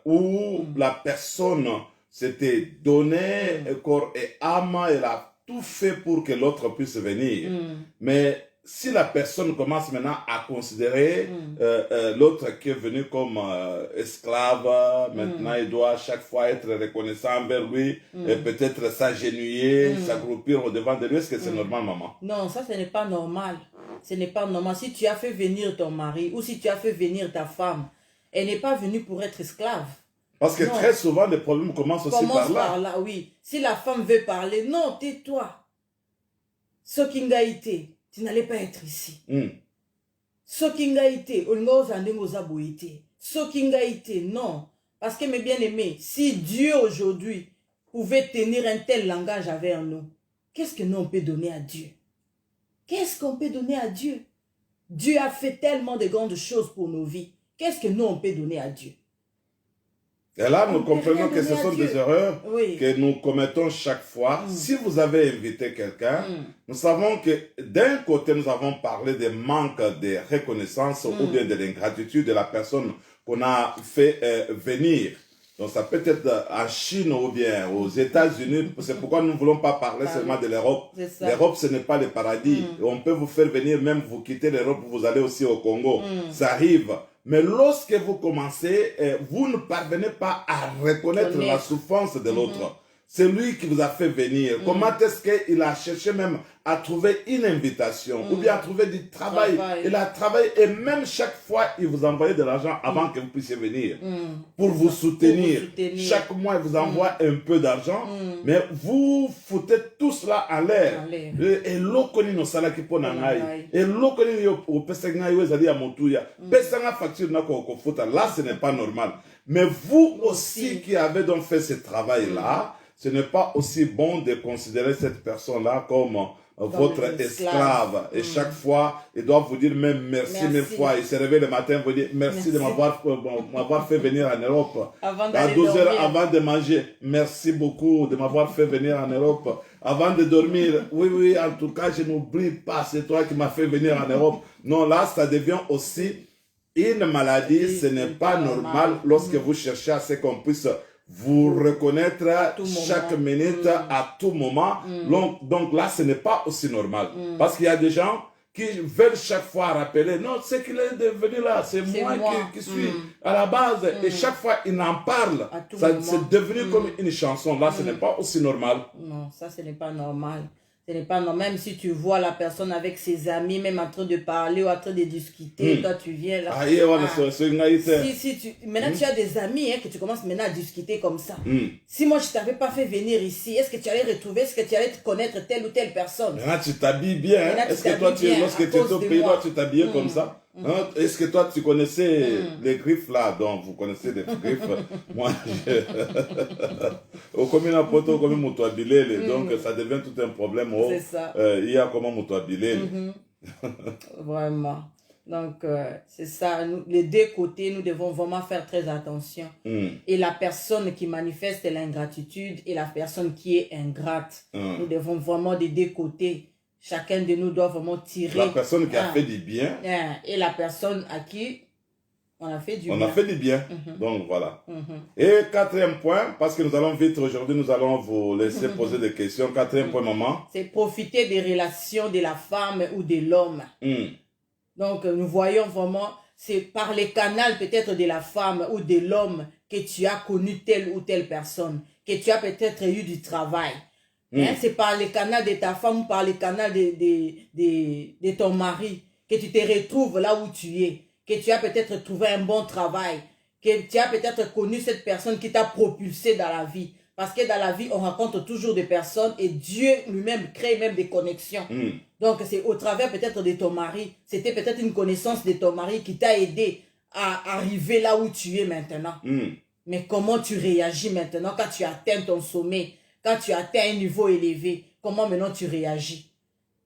Speaker 1: où la personne s'était donné corps et âme, elle a tout fait pour que l'autre puisse venir. Mais si la personne commence maintenant à considérer l'autre qui est venu comme esclave, maintenant il doit à chaque fois être reconnaissant envers lui et peut-être s'agenouiller, s'accroupir au devant de lui, est-ce que c'est normal, maman?
Speaker 2: Non, ça ce n'est pas normal. Ce n'est pas normal. Si tu as fait venir ton mari ou si tu as fait venir ta femme, elle n'est pas venue pour être esclave.
Speaker 1: Parce que très souvent, les problèmes commencent aussi par là.
Speaker 2: Par là, oui. Si la femme veut parler, non, tais-toi. Ce qui a été, tu n'allais pas être ici. Ce qui a été, ce qui a été, non. Parce que mes bien-aimés, si Dieu aujourd'hui pouvait tenir un tel langage avec nous, qu'est-ce que nous on peut donner à Dieu? Qu'est-ce qu'on peut donner à Dieu? Dieu a fait tellement de grandes choses pour nos vies. Qu'est-ce que nous on peut donner à Dieu?
Speaker 1: Et là, nous comprenons que ce sont des erreurs que nous commettons chaque fois. Si vous avez invité quelqu'un, nous savons que d'un côté, nous avons parlé des manques de reconnaissance ou bien de l'ingratitude de la personne qu'on a fait venir. Donc ça peut être en Chine ou bien aux États-Unis. C'est pourquoi nous ne voulons pas parler seulement de l'Europe. L'Europe, ce n'est pas le paradis. On peut vous faire venir, même vous quitter l'Europe, vous allez aussi au Congo. Ça arrive. Mais lorsque vous commencez, vous ne parvenez pas à reconnaître la souffrance de l'autre. C'est lui qui vous a fait venir. Comment est-ce qu'il a cherché même à trouver une invitation ou bien à trouver du travail. Il a travaillé et même chaque fois, il vous envoyait de l'argent avant que vous puissiez venir pour vous soutenir. Chaque mois, il vous envoie un peu d'argent, mais vous foutez tout cela en l'air. Et l'okoni no salaki po na ngai. Et l'okoni yo pesa ngai yo ezali ya motuya. Pesa nga facture na ko futa. Là, ce n'est pas normal. Mais vous aussi qui avez donc fait ce travail-là, ce n'est pas aussi bon de considérer cette personne-là comme votre esclave. Et chaque fois, il doit vous dire même merci mille fois. Il se réveille le matin, vous dit merci de m'avoir fait venir en Europe. À 12 heures avant de manger, merci beaucoup de m'avoir fait venir en Europe. Avant de dormir, oui, en tout cas, je n'oublie pas, c'est toi qui m'as fait venir en Europe. Non, là, ça devient aussi une maladie. Ce n'est pas normal lorsque vous cherchez à ce qu'on puisse vous reconnaître chaque minute, à tout moment. Donc là, ce n'est pas aussi normal. Parce qu'il y a des gens qui veulent chaque fois rappeler, non, c'est qu'il est devenu là, c'est moi qui suis à la base. Et chaque fois, il en parle. C'est devenu comme une chanson. Là, ce n'est pas aussi normal.
Speaker 2: Non, ça, ce n'est pas normal. Ce n'est pas normal, même si tu vois la personne avec ses amis, même en train de parler ou en train de discuter, toi tu viens là. Maintenant tu as des amis que tu commences maintenant à discuter comme ça. Si moi je ne t'avais pas fait venir ici, est-ce que tu allais retrouver, est-ce que tu allais connaître telle ou telle personne?
Speaker 1: Maintenant tu t'habilles bien. Est-ce que toi, lorsque tu étais au pays, tu t'habillais comme ça? Est-ce que toi tu connaissais les griffes là? Donc vous connaissez les griffes. Moi, au commun à Poto, comme Moutouabilé, donc ça devient tout un problème.
Speaker 2: C'est ça.
Speaker 1: Il y a comment Moutouabilé.
Speaker 2: Vraiment. Donc, c'est ça. Nous, les deux côtés, nous devons vraiment faire très attention. Et la personne qui manifeste l'ingratitude et la personne qui est ingrate. Nous devons vraiment des deux côtés. Chacun de nous doit vraiment tirer.
Speaker 1: La personne qui a fait du bien.
Speaker 2: Et la personne à qui on a fait du bien.
Speaker 1: On a fait du bien. Donc, voilà. Et quatrième point, parce que nous allons vite aujourd'hui, nous allons vous laisser poser des questions. Quatrième point, maman.
Speaker 2: C'est profiter des relations de la femme ou de l'homme. Donc, nous voyons vraiment, c'est par les canaux peut-être de la femme ou de l'homme que tu as connu telle ou telle personne, que tu as peut-être eu du travail. C'est par les canaux de ta femme ou par les canaux de ton mari que tu te retrouves là où tu es, que tu as peut-être trouvé un bon travail, que tu as peut-être connu cette personne qui t'a propulsé dans la vie. Parce que dans la vie, on rencontre toujours des personnes et Dieu lui-même crée même des connexions. Donc, c'est au travers peut-être de ton mari. C'était peut-être une connaissance de ton mari qui t'a aidé à arriver là où tu es maintenant. Mais comment tu réagis maintenant quand tu atteins ton sommet, quand tu atteins un niveau élevé? Comment maintenant tu réagis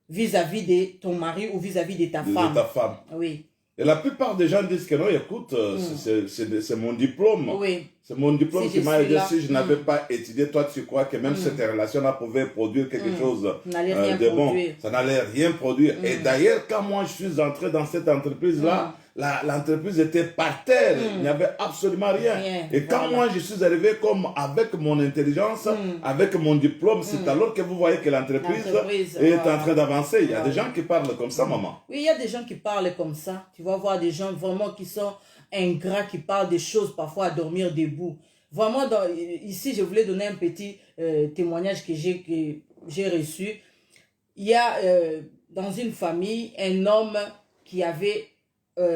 Speaker 2: vis-à-vis de ton mari ou vis-à-vis de ta femme?
Speaker 1: De ta femme.
Speaker 2: Oui.
Speaker 1: Et la plupart des gens disent que non, écoute, c'est mon diplôme.
Speaker 2: Oui.
Speaker 1: C'est mon diplôme
Speaker 2: Si
Speaker 1: qui m'a aidé.
Speaker 2: là.
Speaker 1: Si je n'avais pas étudié, toi, tu crois que même cette relation-là pouvait produire quelque chose
Speaker 2: de
Speaker 1: bon. Ça n'allait rien produire. Et d'ailleurs, quand moi je suis entré dans cette entreprise-là, l'entreprise était par terre. Il n'y avait absolument rien. Et quand moi je suis arrivé comme avec mon intelligence, avec mon diplôme, c'est alors que vous voyez que l'entreprise est en train d'avancer. Il y a des gens qui parlent comme ça, maman.
Speaker 2: Oui, il y a des gens qui parlent comme ça. Tu vas voir des gens vraiment qui sont ingrats, qui parlent des choses parfois à dormir debout. Vraiment, ici, je voulais donner un petit témoignage que j'ai reçu. Il y a dans une famille un homme qui avait a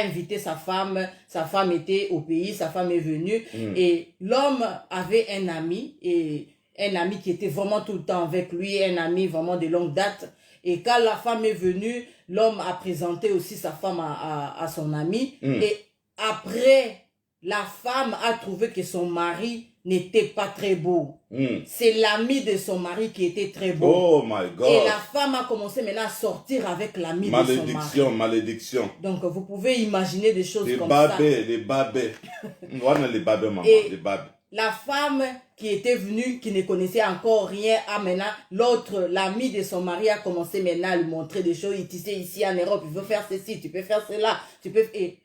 Speaker 2: invité sa femme était au pays, sa femme est venue et l'homme avait un ami qui était vraiment tout le temps avec lui, un ami vraiment de longue date. Et quand la femme est venue, l'homme a présenté aussi sa femme à son ami. Et après, la femme a trouvé que son mari n'était pas très beau. C'est l'ami de son mari qui était très beau.
Speaker 1: Oh my God.
Speaker 2: Et la femme a commencé maintenant à sortir avec l'ami de son mari.
Speaker 1: Malédiction.
Speaker 2: Donc vous pouvez imaginer des choses comme
Speaker 1: ça.
Speaker 2: Les
Speaker 1: babés, maman, les babés.
Speaker 2: La femme qui était venue, qui ne connaissait encore rien, maintenant, l'ami de son mari a commencé maintenant à lui montrer des choses. Tu sais, ici en Europe, il veut faire ceci, tu peux faire cela. Et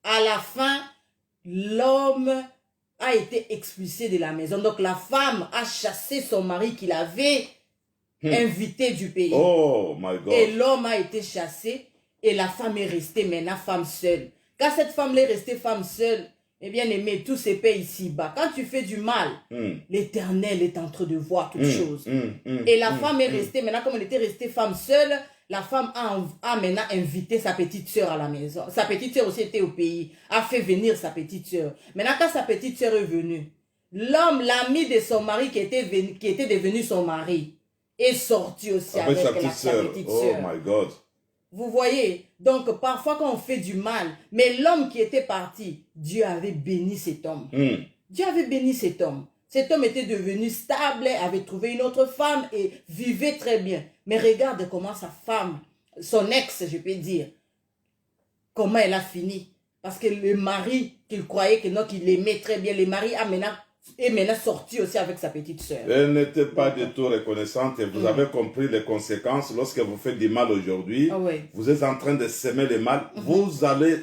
Speaker 2: à la fin, l'homme a été expulsé de la maison. Donc la femme a chassé son mari qu'il avait invité du pays.
Speaker 1: Oh my God.
Speaker 2: Et l'homme a été chassé et la femme est restée maintenant femme seule. Quand cette femme est restée femme seule, eh bien aimé, tout se paie ici-bas. Quand tu fais du mal, l'Éternel est en train de voir toutes choses. Et la femme est restée, maintenant comme elle était restée femme seule, la femme a maintenant invité sa petite sœur à la maison. Sa petite sœur aussi était au pays, a fait venir sa petite sœur. Maintenant quand sa petite sœur est venue, l'homme, l'ami de son mari qui était devenu son mari, est sorti aussi avec sa petite sœur.
Speaker 1: Oh my God.
Speaker 2: Vous voyez, donc parfois quand on fait du mal, mais l'homme qui était parti, Dieu avait béni cet homme. Dieu avait béni cet homme. Cet homme était devenu stable, avait trouvé une autre femme et vivait très bien. Mais regarde comment sa femme, son ex, je peux dire, comment elle a fini. Parce que le mari qu'il croyait qu'il aimait très bien, le mari est maintenant sorti aussi avec sa petite sœur.
Speaker 1: Elle n'était pas du tout reconnaissante et vous avez compris les conséquences. Lorsque vous faites du mal aujourd'hui, vous êtes en train de semer le mal. Vous allez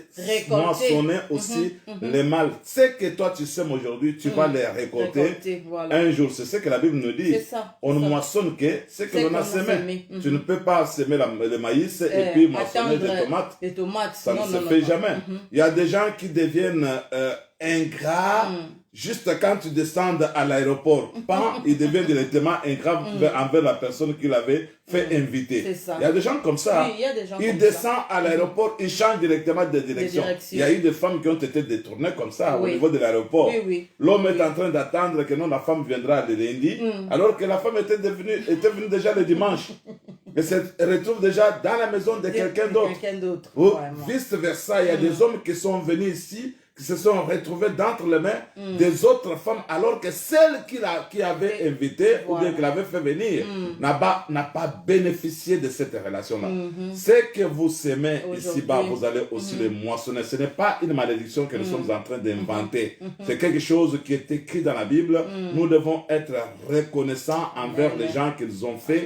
Speaker 1: moissonner aussi le mal. Ce que toi tu sèmes aujourd'hui, tu vas les récolter un jour. C'est ce que la Bible nous dit. On ne moissonne que ce que l'on a semé. Tu ne peux pas semer le maïs et puis moissonner des tomates. Ça ne se fait jamais. Il y a des gens qui deviennent ingrats juste quand tu descends à l'aéroport, il devient directement ingrat envers la personne qui l'avait fait inviter.
Speaker 2: C'est ça.
Speaker 1: Il y a des gens comme ça.
Speaker 2: Oui, il y a des gens
Speaker 1: ils
Speaker 2: comme
Speaker 1: descendent à l'aéroport, ils changent directement de direction. Il y a eu des femmes qui ont été détournées comme ça au niveau de l'aéroport.
Speaker 2: Oui, oui.
Speaker 1: L'homme est en train d'attendre que non, la femme viendra le lundi, alors que la femme était venue déjà le dimanche. Et se retrouve déjà dans la maison de quelqu'un d'autre. Ou vice-versa, il y a des hommes qui sont venus ici, qui se sont retrouvés d'entre les mains des autres femmes, alors que celle qui avait invité ou bien qui l'avait fait venir n'a pas bénéficié de cette relation-là. Ce que vous semez ici-bas, vous allez aussi le moissonner. Ce n'est pas une malédiction que nous sommes en train d'inventer. C'est quelque chose qui est écrit dans la Bible. Nous devons être reconnaissants envers les gens qui nous ont fait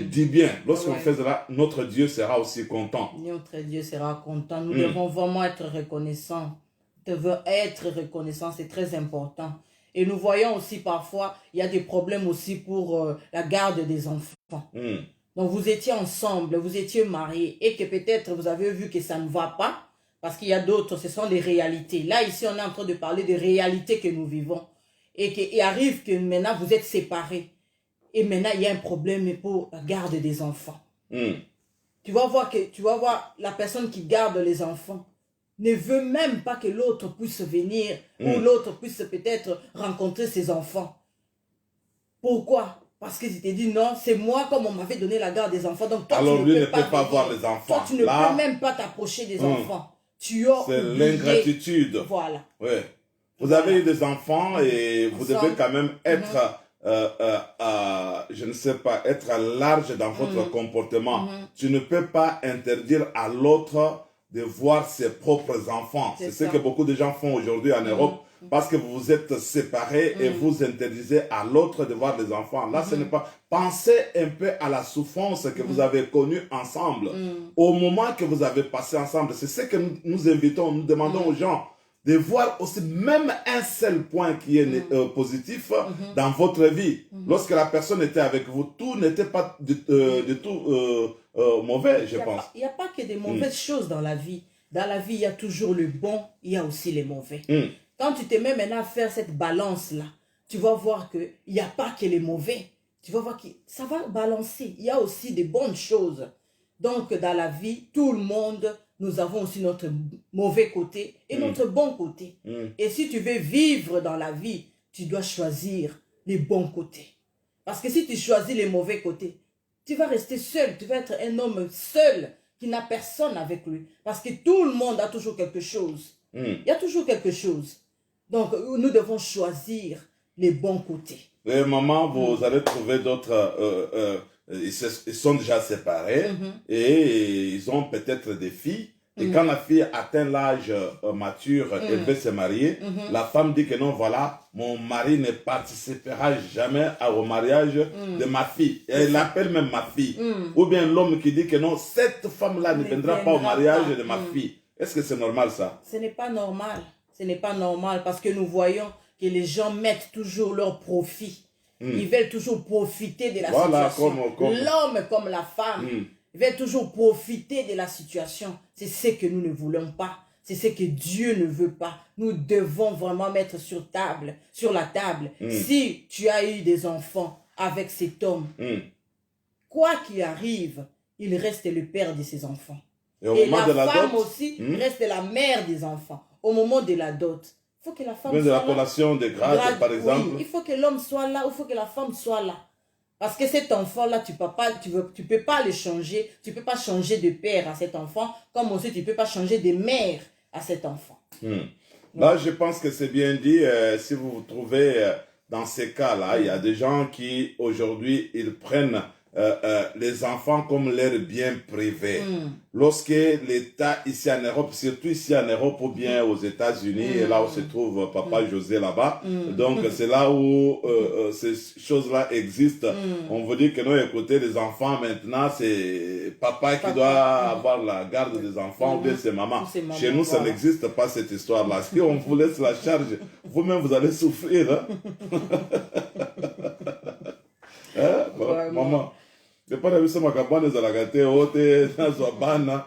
Speaker 1: du bien. Lorsqu'on fait cela, notre Dieu sera aussi content.
Speaker 2: Notre Dieu sera content. Nous devons vraiment être reconnaissants. Être reconnaissant, c'est très important. Et nous voyons aussi parfois, il y a des problèmes aussi pour la garde des enfants. Donc vous étiez ensemble, vous étiez mariés et que peut-être vous avez vu que ça ne va pas parce qu'il y a d'autres, ce sont des réalités. Là, ici, on est en train de parler des réalités que nous vivons. Et qu'il arrive que maintenant vous êtes séparés. Et maintenant, il y a un problème pour la garde des enfants. Tu vas voir la personne qui garde les enfants ne veut même pas que l'autre puisse venir ou l'autre puisse peut-être rencontrer ses enfants. Pourquoi? Parce que tu t'es dit non, c'est moi comme on m'avait donné la garde des enfants. Donc toi,
Speaker 1: alors
Speaker 2: tu
Speaker 1: lui
Speaker 2: ne peux pas
Speaker 1: voir les enfants.
Speaker 2: Toi, tu ne peux même pas t'approcher des enfants. Tu as
Speaker 1: c'est l'ingratitude.
Speaker 2: Voilà.
Speaker 1: Ouais. Vous avez eu des enfants et vous devez quand même être, je ne sais pas, être large dans votre comportement. Tu ne peux pas interdire à l'autre de voir ses propres enfants. C'est ce que beaucoup de gens font aujourd'hui en Europe parce que vous vous êtes séparés et vous interdisez à l'autre de voir les enfants. Là, ce n'est pas... Pensez un peu à la souffrance que vous avez connue ensemble. Au moment que vous avez passé ensemble, c'est ce que nous invitons, nous demandons aux gens de voir aussi même un seul point qui est positif dans votre vie. Lorsque la personne était avec vous, tout n'était pas du tout mauvais, je pense.
Speaker 2: Il n'y a pas que des mauvaises choses dans la vie. Dans la vie, il y a toujours le bon, il y a aussi les mauvais. Quand tu te mets maintenant à faire cette balance-là, tu vas voir qu'il n'y a pas que les mauvais. Tu vas voir que ça va balancer. Il y a aussi des bonnes choses. Donc, dans la vie, tout le monde... Nous avons aussi notre mauvais côté et notre bon côté. Et si tu veux vivre dans la vie, tu dois choisir les bons côtés. Parce que si tu choisis les mauvais côtés, tu vas rester seul. Tu vas être un homme seul qui n'a personne avec lui. Parce que tout le monde a toujours quelque chose. Il y a toujours quelque chose. Donc, nous devons choisir les bons côtés.
Speaker 1: Et maman, vous allez trouver d'autres... ils sont déjà séparés et ils ont peut-être des filles. Et quand la fille atteint l'âge mature, elle veut se marier, la femme dit que non, voilà, mon mari ne participera jamais au mariage de ma fille. Et elle l'appelle même ma fille. Ou bien l'homme qui dit que non, cette femme-là ne viendra pas au mariage de ma fille. Est-ce que c'est normal ça?
Speaker 2: Ce n'est pas normal. Ce n'est pas normal parce que nous voyons que les gens mettent toujours leur profit. Ils veulent toujours profiter de la situation. L'homme comme la femme, ils veulent toujours profiter de la situation. C'est ce que nous ne voulons pas. C'est ce que Dieu ne veut pas. Nous devons vraiment mettre sur la table. Si tu as eu des enfants avec cet homme, quoi qu'il arrive, il reste le père de ses enfants. Et la femme aussi reste la mère des enfants. Au moment de la dot, il faut que la femme soit
Speaker 1: de la
Speaker 2: là.
Speaker 1: collation de grâce, par exemple.
Speaker 2: Oui, il faut que l'homme soit là, il faut que la femme soit là. Parce que cet enfant-là, tu peux pas le changer. Tu ne peux pas changer de père à cet enfant, comme aussi tu ne peux pas changer de mère à cet enfant.
Speaker 1: Là, je pense que c'est bien dit. Si vous vous trouvez dans ces cas-là, il y a des gens qui, aujourd'hui, ils prennent les enfants comme leur bien privé. Lorsque l'État ici en Europe, surtout ici en Europe ou bien aux États-Unis, et là où se trouve Papa José là-bas, donc c'est là où ces choses-là existent. On vous dit que non, écoutez, les enfants maintenant, c'est papa qui doit avoir la garde des enfants ou bien c'est maman. Chez nous, ça n'existe pas cette histoire-là. Si on vous laisse la charge, vous-même vous allez souffrir. Maman. Depana biso makabwana ezalaka te ote nazwa bana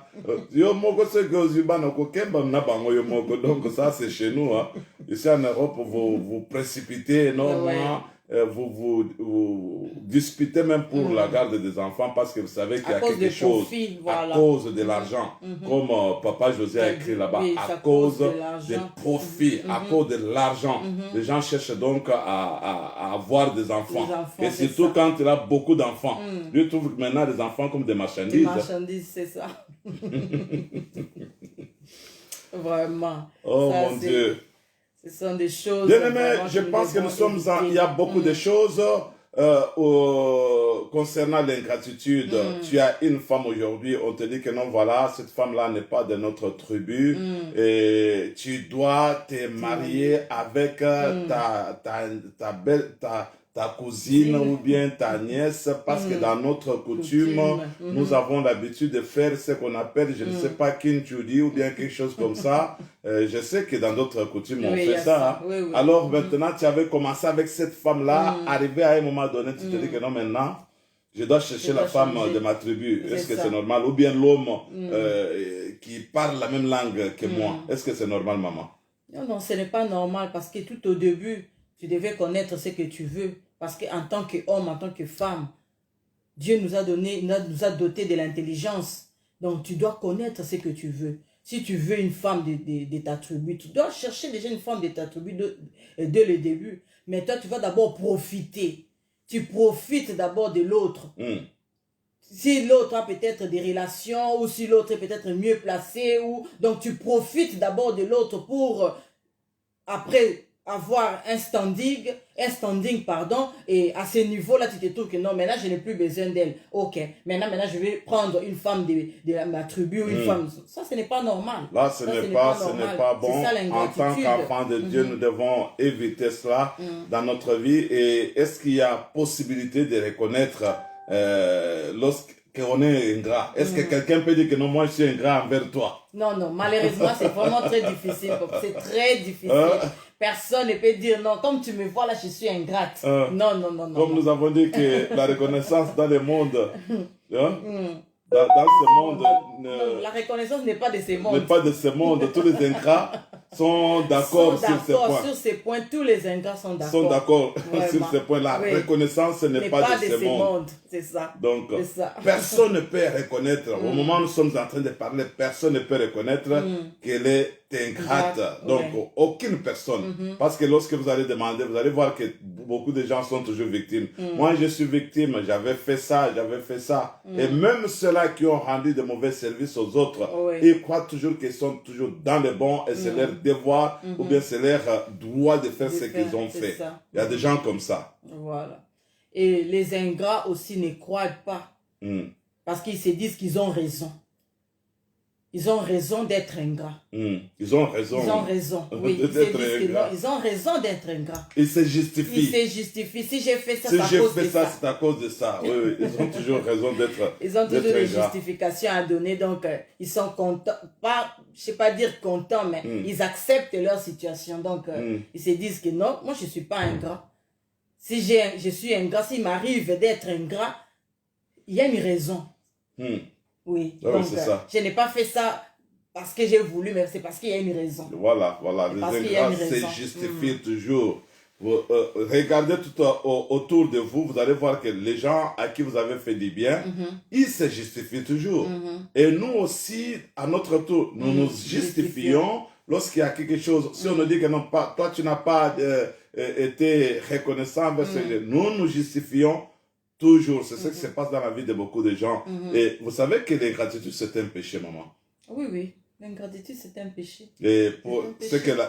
Speaker 1: yo moko soki ozwi bana okokemba na bango yo moko. Donc ça c'est chez nous hein. Ici en Europe vous précipitez énormément. Vous disputez même pour la garde des enfants parce que vous savez qu'il y a quelque chose à cause de l'argent. Comme Papa José a écrit là-bas, à cause des profits, à cause de l'argent. Les gens cherchent donc à avoir des enfants. Et surtout quand il a beaucoup d'enfants. Lui trouve maintenant des enfants comme des marchandises. Des
Speaker 2: marchandises, c'est ça. Vraiment.
Speaker 1: Oh ça, mon Dieu.
Speaker 2: Ce sont des choses...
Speaker 1: Bien aimé, je pense que nous sommes il y a beaucoup de choses concernant l'ingratitude. Tu as une femme aujourd'hui, on te dit que non, voilà, cette femme-là n'est pas de notre tribu. Et tu dois te marier avec ta cousine ou bien ta nièce, parce que dans notre coutume, nous avons l'habitude de faire ce qu'on appelle, je ne sais pas, kinchudi ou bien quelque chose comme ça. Je sais que dans d'autres coutumes, on fait ça. Hein. Oui. Alors maintenant, tu avais commencé avec cette femme-là, arrivé à un moment donné, tu te dis que non, maintenant, je dois chercher la femme de ma tribu. Est-ce que c'est normal? Ou bien l'homme qui parle la même langue que moi. Est-ce que c'est normal, maman?
Speaker 2: Non, ce n'est pas normal, parce que tout au début, tu devais connaître ce que tu veux. Parce qu'en tant qu'homme, en tant que femme, Dieu nous a doté de l'intelligence. Donc, tu dois connaître ce que tu veux. Si tu veux une femme de ta tribu, tu dois chercher déjà une femme de ta tribu dès le début. Mais toi, tu vas d'abord profiter. Tu profites d'abord de l'autre. Si l'autre a peut-être des relations, ou si l'autre est peut-être mieux placé, donc tu profites d'abord de l'autre pour, après, avoir un standing, et à ce niveau-là, tu te trouves que non, maintenant, je n'ai plus besoin d'elle. Ok, maintenant, je vais prendre une femme de ma tribu, ou une femme. Ça, ce n'est pas normal.
Speaker 1: Là, ce n'est pas bon. En tant qu'enfant de Dieu, nous devons éviter cela dans notre vie. Et est-ce qu'il y a possibilité de reconnaître lorsqu'on est ingrat? Est-ce que quelqu'un peut dire que non, moi, je suis ingrat envers toi?
Speaker 2: Non, malheureusement, c'est vraiment très difficile. C'est très difficile. Personne ne peut dire non, comme tu me vois là, je suis ingrate. Non.
Speaker 1: Comme nous avons dit que la reconnaissance dans le monde, dans ce monde...
Speaker 2: Non, la reconnaissance n'est pas de ce monde.
Speaker 1: N'est pas de ce monde. Tous les ingrats sont d'accord sur ce point.
Speaker 2: Sur ces points, tous les ingrats sont d'accord.
Speaker 1: Sont d'accord sur ce point. La reconnaissance n'est pas de ce monde.
Speaker 2: C'est ça.
Speaker 1: Donc, personne ne peut reconnaître. Au moment où nous sommes en train de parler, personne ne peut reconnaître qu'elle est ingrate. Donc, aucune personne. Parce que lorsque vous allez demander, vous allez voir que beaucoup de gens sont toujours victimes. Moi, je suis victime. J'avais fait ça. Et même ceux-là qui ont rendu de mauvais services aux autres, ils croient toujours qu'ils sont toujours dans le bon et c'est leur devoir ou bien c'est leur droit de faire ce qu'ils ont fait. Il y a des gens comme ça.
Speaker 2: Voilà. Et les ingrats aussi ne croient pas parce qu'ils se disent qu'ils ont raison. Ils ont raison d'être ingrats.
Speaker 1: Ils ont raison.
Speaker 2: Oui. Ils ont raison d'être ingrats.
Speaker 1: Ils se justifient.
Speaker 2: Si j'ai fait ça,
Speaker 1: c'est à cause de ça. Oui. Ils ont toujours raison d'être.
Speaker 2: Ils ont toujours des justifications à donner. Donc, ils sont contents. Je ne sais pas dire contents, mais ils acceptent leur situation. Donc, ils se disent que non, moi, je ne suis pas ingrat. Si je suis ingrat, s'il m'arrive d'être ingrat, il y a une raison. Oui, donc je n'ai pas fait ça parce que j'ai voulu, mais c'est parce qu'il y a une raison.
Speaker 1: Voilà. Les ingrats se justifient toujours. Regardez tout autour de vous, vous allez voir que les gens à qui vous avez fait du bien, ils se justifient toujours. Et nous aussi, à notre tour, nous nous justifions lorsqu'il y a quelque chose. Si on nous dit que non, toi tu n'as pas été reconnaissant, nous justifions toujours. C'est ce qui se passe dans la vie de beaucoup de gens. Et vous savez que l'ingratitude, c'est un péché, maman.
Speaker 2: Oui. L'ingratitude, c'est un péché.
Speaker 1: Et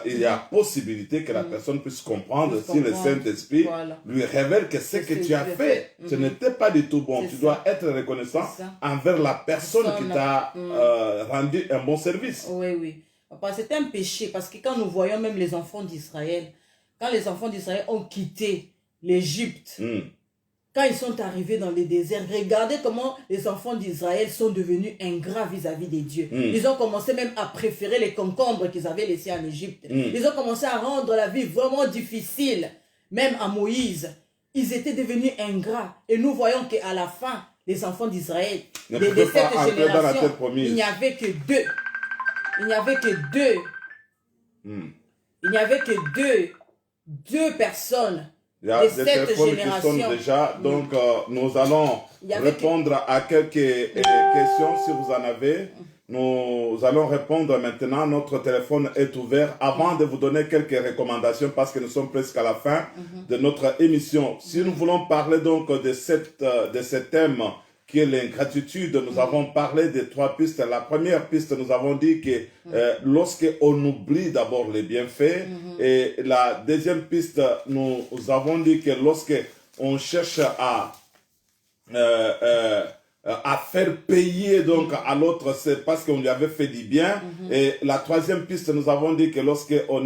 Speaker 1: il y a possibilité que la personne puisse comprendre si le Saint-Esprit lui révèle que ce que tu as fait, ce n'était pas du tout bon. Tu dois être reconnaissant envers la personne qui t'a rendu un bon service.
Speaker 2: Oui. C'est un péché parce que quand nous voyons même les enfants d'Israël, quand les enfants d'Israël ont quitté l'Égypte, quand ils sont arrivés dans le désert, regardez comment les enfants d'Israël sont devenus ingrats vis-à-vis des dieux. Ils ont commencé même à préférer les concombres qu'ils avaient laissés en Égypte. Ils ont commencé à rendre la vie vraiment difficile. Même à Moïse, ils étaient devenus ingrats. Et nous voyons qu'à la fin, les enfants d'Israël.
Speaker 1: Ne
Speaker 2: De
Speaker 1: pouvaient pas
Speaker 2: cette
Speaker 1: entrer dans la
Speaker 2: génération,
Speaker 1: terre promise.
Speaker 2: il n'y avait que deux. Il n'y avait que deux. Il n'y avait que deux personnes.
Speaker 1: Il y a
Speaker 2: de
Speaker 1: des
Speaker 2: cette
Speaker 1: téléphones qui
Speaker 2: génération.
Speaker 1: sont déjà, donc nous allons répondre à quelques questions si vous en avez. Nous allons répondre maintenant. Notre téléphone est ouvert avant de vous donner quelques recommandations parce que nous sommes presque à la fin de notre émission. Si nous voulons parler donc de ce thème qui est l'ingratitude, nous avons parlé de 3 pistes. La première piste, nous avons dit que lorsqu'on oublie d'abord les bienfaits, et la deuxième piste, nous avons dit que lorsqu'on cherche à faire payer donc à l'autre, c'est parce qu'on lui avait fait du bien. Et la troisième piste, nous avons dit que lorsqu'on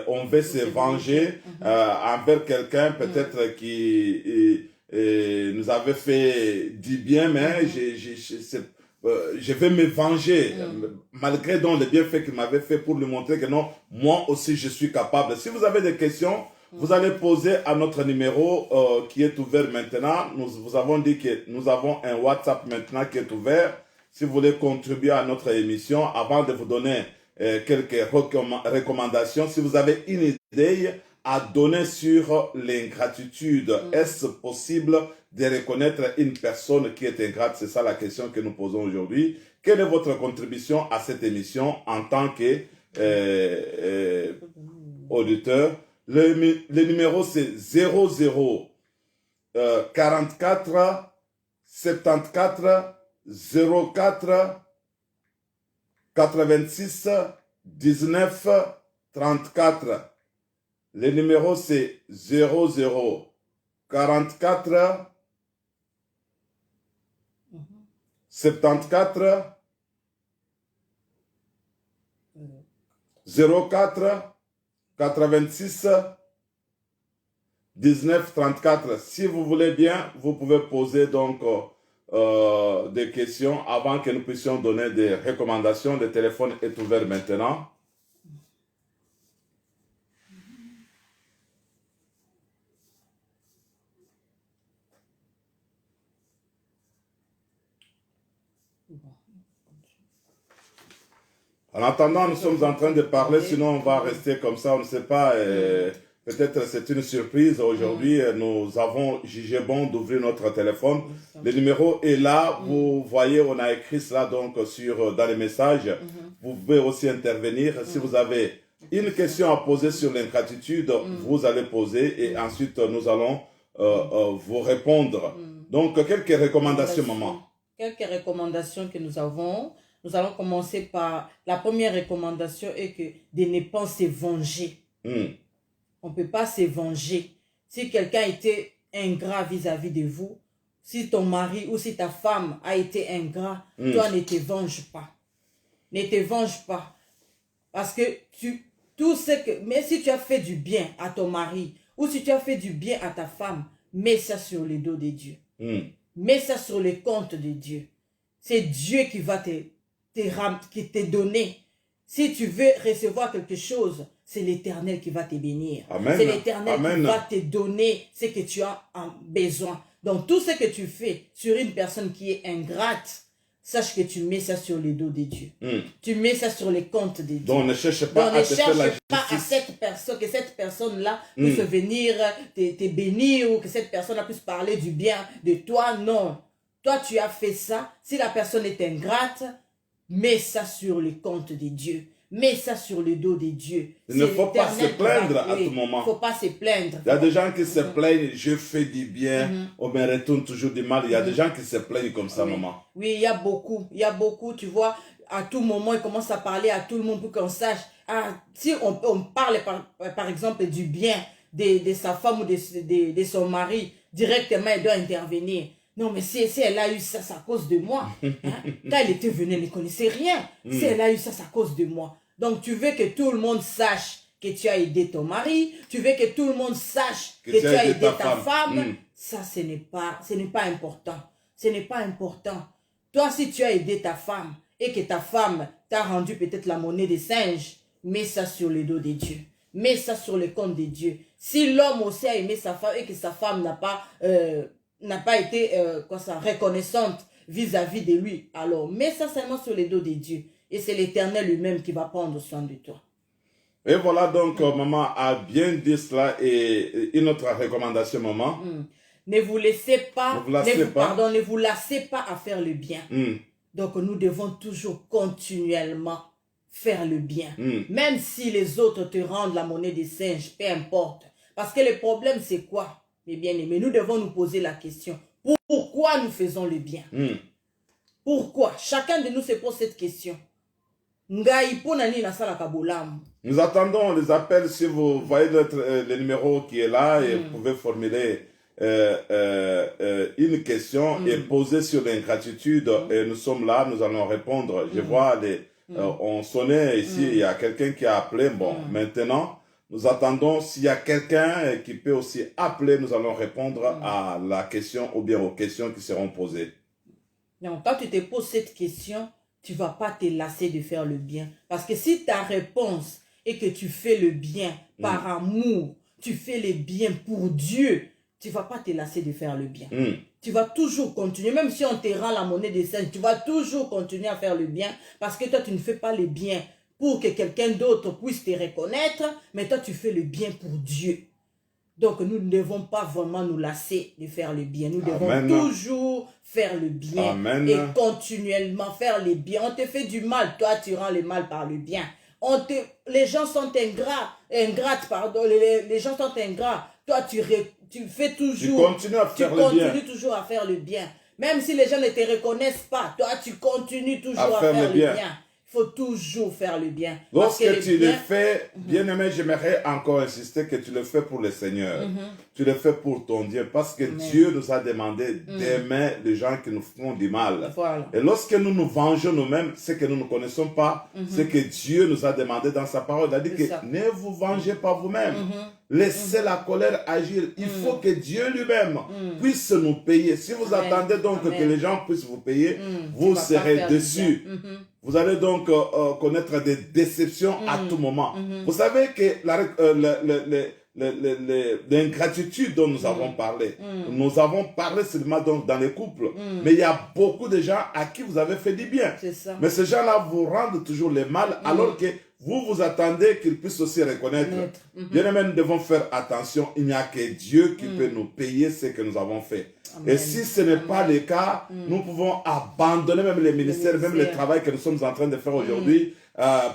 Speaker 1: on veut se venger envers quelqu'un, peut-être qui nous avait fait du bien, mais je vais me venger, malgré donc les bienfaits qu'il m'avait fait, pour lui montrer que non, moi aussi je suis capable. Si vous avez des questions, vous allez poser à notre numéro qui est ouvert maintenant. Nous vous avons dit que nous avons un WhatsApp maintenant qui est ouvert. Si vous voulez contribuer à notre émission, avant de vous donner quelques recommandations, si vous avez une idée à donner sur l'ingratitude, est-ce possible de reconnaître une personne qui est ingrate? C'est ça la question que nous posons aujourd'hui. Quelle est votre contribution à cette émission en tant que auditeur? Le numéro c'est 00 44 74 04 86 19 34. Le numéro c'est 00 44 74 04 86 19 34. Si vous voulez bien, vous pouvez poser donc des questions avant que nous puissions donner des recommandations. Le téléphone est ouvert maintenant. En attendant, nous sommes en train de parler, sinon on va rester comme ça, on ne sait pas. Peut-être c'est une surprise. Aujourd'hui, nous avons jugé bon d'ouvrir notre téléphone. Le numéro est là. Vous voyez, on a écrit cela donc dans les messages. Vous pouvez aussi intervenir. Si vous avez une question à poser sur l'ingratitude, vous allez poser et ensuite nous allons vous répondre. Donc, quelques recommandations, maman.
Speaker 2: Quelques recommandations que nous avons. Nous allons commencer par la première recommandation est que de ne pas se venger. On ne peut pas se venger. Si quelqu'un était ingrat vis-à-vis de vous, si ton mari ou si ta femme a été ingrat, toi ne te venge pas. Ne te venge pas. Parce que mais si tu as fait du bien à ton mari ou si tu as fait du bien à ta femme, mets ça sur le dos de Dieu. Mets ça sur le compte de Dieu. C'est Dieu qui va qui te donner. Si tu veux recevoir quelque chose, c'est l'Éternel qui va te bénir. C'est l'Éternel qui va te donner ce que tu as besoin. Donc tout ce que tu fais sur une personne qui est ingrate, sache que tu mets ça sur le dos de Dieu. Tu mets ça sur les comptes de Dieu.
Speaker 1: Donc ne cherche pas à
Speaker 2: cette personne, que cette personne-là puisse venir te bénir ou que cette personne-là puisse parler du bien de toi. Non. Toi, tu as fait ça. Si la personne est ingrate, mets ça sur le compte de Dieu. Mets ça sur le dos de Dieu.
Speaker 1: Il ne faut pas se plaindre à tout moment.
Speaker 2: Il ne faut pas se plaindre.
Speaker 1: Il y a des gens qui se plaignent, je fais du bien, on me retourne toujours du mal. Il y a des gens qui se plaignent comme ça, maman.
Speaker 2: Oui, il y a beaucoup. Il y a beaucoup, tu vois. À tout moment, ils commencent à parler à tout le monde pour qu'on sache. Si on parle, par exemple, du bien de sa femme ou de son mari, directement, elle doit intervenir. Non, mais si elle a eu ça, c'est à cause de moi. Quand elle était venue, elle ne connaissait rien. Si elle a eu ça, c'est à cause de moi. Donc, tu veux que tout le monde sache que tu as aidé ton mari. Tu veux que tout le monde sache que tu as aidé ta femme. Ça, ce n'est pas important. Ce n'est pas important. Toi, si tu as aidé ta femme et que ta femme t'a rendu peut-être la monnaie des singes, mets ça sur le dos de Dieu. Mets ça sur le compte de Dieu. Si l'homme aussi a aimé sa femme et que sa femme n'a n'a pas été reconnaissante vis-à-vis de lui. Alors, mets ça seulement sur les dos de Dieu. Et c'est l'Éternel lui-même qui va prendre soin de toi.
Speaker 1: Et voilà donc, maman a bien dit cela. Et une autre recommandation, maman.
Speaker 2: Ne vous laissez pas, ne vous lassez pas à faire le bien. Donc, nous devons toujours continuellement faire le bien. Même si les autres te rendent la monnaie des singes, peu importe. Parce que le problème, c'est quoi, mes bien-aimés? Nous devons nous poser la question. Pourquoi nous faisons le bien? Pourquoi? Chacun de nous se pose cette question. Nous
Speaker 1: attendons les appels. Si vous voyez le numéro qui est là, et vous pouvez formuler une question et poser sur l'ingratitude. Et nous sommes là, nous allons répondre. Je vois, on sonnait ici, il y a quelqu'un qui a appelé. Bon, maintenant, nous attendons. S'il y a quelqu'un qui peut aussi appeler, nous allons répondre à la question ou bien aux questions qui seront posées.
Speaker 2: Donc, quand tu te poses cette question, tu ne vas pas te lasser de faire le bien. Parce que si ta réponse est que tu fais le bien par amour, tu fais le bien pour Dieu, tu ne vas pas te lasser de faire le bien. Tu vas toujours continuer, même si on te rend la monnaie des saints, tu vas toujours continuer à faire le bien parce que toi, tu ne fais pas le bien pour que quelqu'un d'autre puisse te reconnaître, mais toi, tu fais le bien pour Dieu. Donc, nous ne devons pas vraiment nous lasser de faire le bien. Nous devons toujours faire le bien et continuellement faire le bien. On te fait du mal, toi, tu rends le mal par le bien. Les gens sont ingrates, pardon. Les gens sont ingrats. Toi, tu fais toujours. Tu continues toujours à faire le bien. Même si les gens ne te reconnaissent pas, toi, tu continues toujours à faire le bien. Il faut toujours faire le bien.
Speaker 1: Lorsque tu le fais, bien aimé, j'aimerais encore insister que tu le fais pour le Seigneur. Tu le fais pour ton Dieu. Parce que Dieu nous a demandé d'aimer les gens qui nous font du mal.
Speaker 2: Voilà.
Speaker 1: Et lorsque nous nous vengeons nous-mêmes, c'est que nous ne connaissons pas ce que Dieu nous a demandé dans sa parole. Il a dit que ne vous vengez pas vous-même. Laissez la colère agir. Il faut que Dieu lui-même puisse nous payer. Si vous attendez donc que les gens puissent vous payer, vous serez déçus. Vous allez donc connaître des déceptions à tout moment. Vous savez que l'ingratitude dont nous avons parlé, nous avons parlé seulement donc dans les couples, mais il y a beaucoup de gens à qui vous avez fait du bien. Mais ces gens-là vous rendent toujours le mal alors que vous attendez qu'ils puissent aussi reconnaître. Bien aimé, nous devons faire attention. Il n'y a que Dieu qui peut nous payer ce que nous avons fait. Amen. Et si ce n'est pas le cas, nous pouvons abandonner même les ministères, même le travail que nous sommes en train de faire aujourd'hui,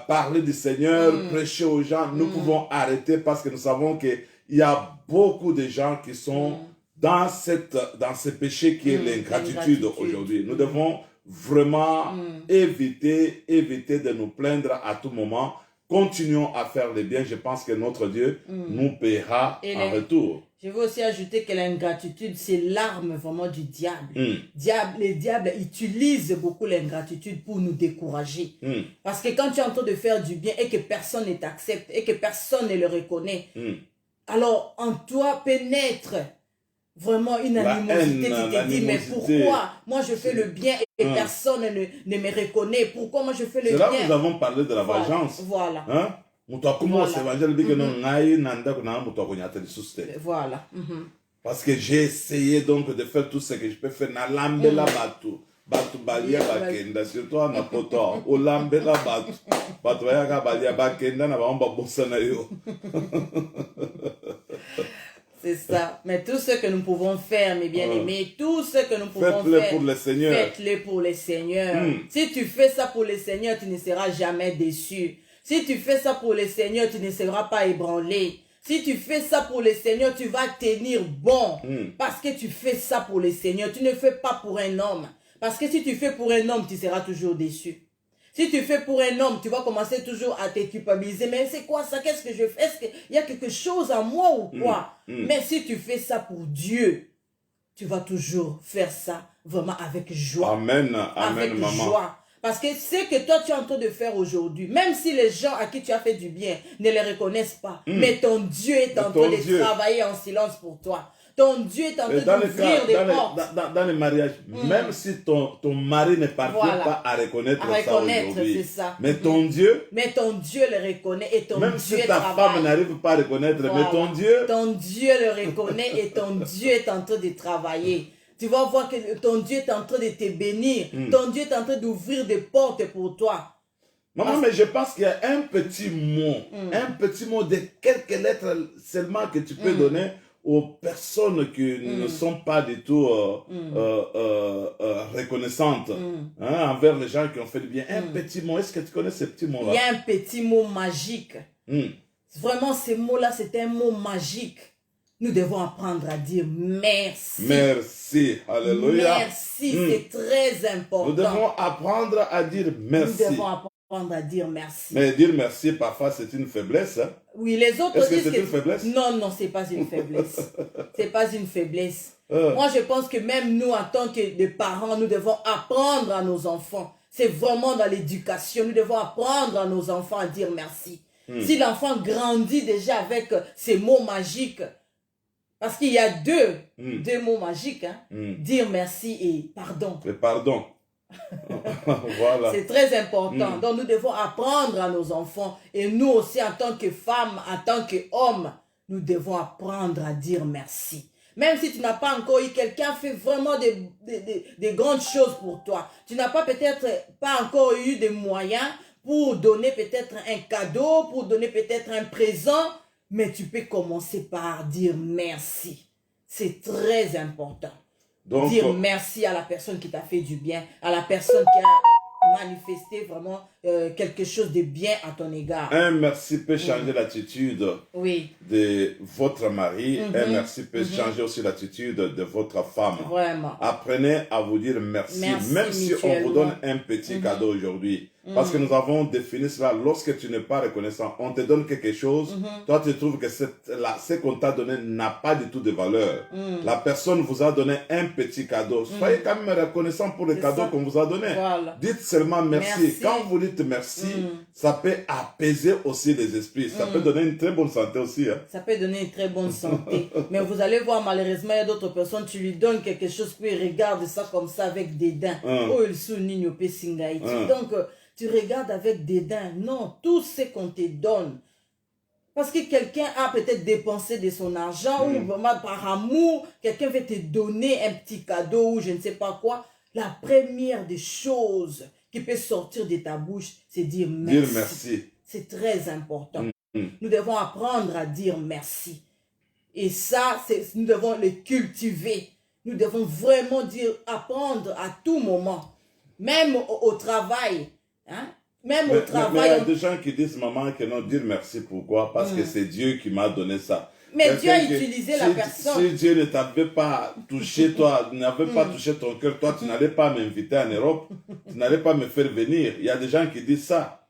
Speaker 1: parler du Seigneur, prêcher aux gens. Nous pouvons arrêter parce que nous savons qu'il y a beaucoup de gens qui sont dans ce péché qui est l'ingratitude aujourd'hui. Nous devons vraiment éviter de nous plaindre à tout moment. Continuons à faire le bien. Je pense que notre Dieu nous paiera en retour.
Speaker 2: Je veux aussi ajouter que l'ingratitude, c'est l'arme vraiment du diable. Le diable utilise beaucoup l'ingratitude pour nous décourager. Parce que quand tu es en train de faire du bien et que personne ne t'accepte et que personne ne le reconnaît, alors en toi pénètre vraiment une animosité. Tu te dis, mais pourquoi moi je fais le bien et personne ne me reconnaît? Pourquoi moi je fais le bien?
Speaker 1: C'est là que nous avons parlé de la vengeance.
Speaker 2: Voilà.
Speaker 1: Hein?
Speaker 2: Voilà.
Speaker 1: Parce que j'ai essayé donc de faire tout ce que je peux faire. Na lambe la batu. Batu balia bakenda. Surtout na poto. O lambe la batu. Batu balia balia bakenda na baomba bossa na yo.
Speaker 2: C'est ça. Mais tout ce que nous pouvons faire, mes bien-aimés, tout ce que nous pouvons
Speaker 1: faire, pour le Seigneur.
Speaker 2: Faites-le pour le Seigneur. Si tu fais ça pour le Seigneur, tu ne seras jamais déçu. Si tu fais ça pour le Seigneur, tu ne seras pas ébranlé. Si tu fais ça pour le Seigneur, tu vas tenir bon. Parce que tu fais ça pour le Seigneur. Tu ne fais pas pour un homme. Parce que si tu fais pour un homme, tu seras toujours déçu. Si tu fais pour un homme, tu vas commencer toujours à te culpabiliser. Mais c'est quoi ça? Qu'est-ce que je fais? Est-ce qu'il y a quelque chose en moi ou quoi? Mais si tu fais ça pour Dieu, tu vas toujours faire ça vraiment avec joie.
Speaker 1: Amen. Amen,
Speaker 2: avec
Speaker 1: maman.
Speaker 2: Joie. Parce que c'est que toi tu es en train de faire aujourd'hui, même si les gens à qui tu as fait du bien ne les reconnaissent pas, mais ton Dieu est en train de travailler en silence pour toi. Ton Dieu est en train d'ouvrir des portes.
Speaker 1: Dans le mariage, même si ton mari ne parvient pas à reconnaître ça aujourd'hui, mais ton Dieu
Speaker 2: le reconnaît et ton
Speaker 1: même
Speaker 2: Dieu
Speaker 1: si ta femme n'arrive pas à reconnaître, mais ton Dieu
Speaker 2: le reconnaît et ton Dieu est en train de travailler. tu vas voir que ton Dieu est en train de te bénir. Ton Dieu est en train d'ouvrir des portes pour toi.
Speaker 1: Maman, mais je pense qu'il y a un petit mot de quelques lettres seulement que tu peux donner aux personnes qui ne sont pas du tout reconnaissantes envers les gens qui ont fait du bien. Un petit mot, est-ce que tu connais ce petit mot-là?
Speaker 2: Il y a un petit mot magique. Vraiment, ce mot-là, c'est un mot magique. Nous devons apprendre à dire merci.
Speaker 1: Merci, alléluia.
Speaker 2: Merci, c'est très important.
Speaker 1: Nous devons apprendre à dire merci.
Speaker 2: Nous devons apprendre à dire merci.
Speaker 1: Mais dire merci, parfois, c'est une faiblesse. Hein?
Speaker 2: Oui, les autres
Speaker 1: Est-ce
Speaker 2: disent
Speaker 1: que c'est une faiblesse?
Speaker 2: Non, non, c'est pas une faiblesse. C'est pas une faiblesse. Moi, je pense que même nous, en tant que parents, nous devons apprendre à nos enfants. C'est vraiment dans l'éducation. Nous devons apprendre à nos enfants à dire merci. Si l'enfant grandit déjà avec ces mots magiques, parce qu'il y a deux mots magiques, hein, dire merci et pardon.
Speaker 1: Et pardon. Voilà.
Speaker 2: C'est très important. Donc nous devons apprendre à nos enfants. Et nous aussi, en tant que femmes, en tant qu'hommes, nous devons apprendre à dire merci. Même si tu n'as pas encore eu quelqu'un fait vraiment des grandes choses pour toi. Tu n'as pas peut-être pas encore eu des moyens pour donner peut-être un cadeau, pour donner peut-être un présent. Mais tu peux commencer par dire merci. C'est très important. Donc, dire merci à la personne qui t'a fait du bien, à la personne qui a manifesté vraiment quelque chose de bien à ton égard.
Speaker 1: Un merci peut changer l'attitude de votre mari. Un merci peut changer aussi l'attitude de votre femme.
Speaker 2: Vraiment.
Speaker 1: Apprenez à vous dire merci même si on vous donne un petit cadeau aujourd'hui. Parce que nous avons défini cela, lorsque tu n'es pas reconnaissant, on te donne quelque chose, toi tu trouves que ce qu'on t'a donné n'a pas du tout de valeur. La personne vous a donné un petit cadeau. Soyez quand même reconnaissant pour le cadeau qu'on vous a donné. Voilà. Dites seulement merci. Quand vous dites merci, ça peut apaiser aussi les esprits. Ça peut donner une très bonne santé aussi. Hein.
Speaker 2: Ça peut donner une très bonne santé. Mais vous allez voir, malheureusement, il y a d'autres personnes, tu lui donnes quelque chose, puis il regarde ça comme ça avec dédain. Oh, il souligne au Pessingaïti. Donc, tu regardes avec dédain. Non, tout ce qu'on te donne. Parce que quelqu'un a peut-être dépensé de son argent ou vraiment par amour, quelqu'un veut te donner un petit cadeau ou je ne sais pas quoi. La première des choses qui peut sortir de ta bouche, c'est dire merci.
Speaker 1: Dire merci.
Speaker 2: C'est très important. Nous devons apprendre à dire merci. Et ça, nous devons le cultiver. Nous devons vraiment apprendre à tout moment. Même au travail. Hein? Même au travail.
Speaker 1: Mais il y a des gens qui disent, maman, que non, dire merci, pourquoi? Parce que c'est Dieu qui m'a donné ça.
Speaker 2: Mais Dieu a utilisé la personne.
Speaker 1: Si Dieu ne t'avait pas touché, toi, n'avait pas touché ton cœur, toi, tu n'allais pas m'inviter en Europe, tu n'allais pas me faire venir. Il y a des gens qui disent ça.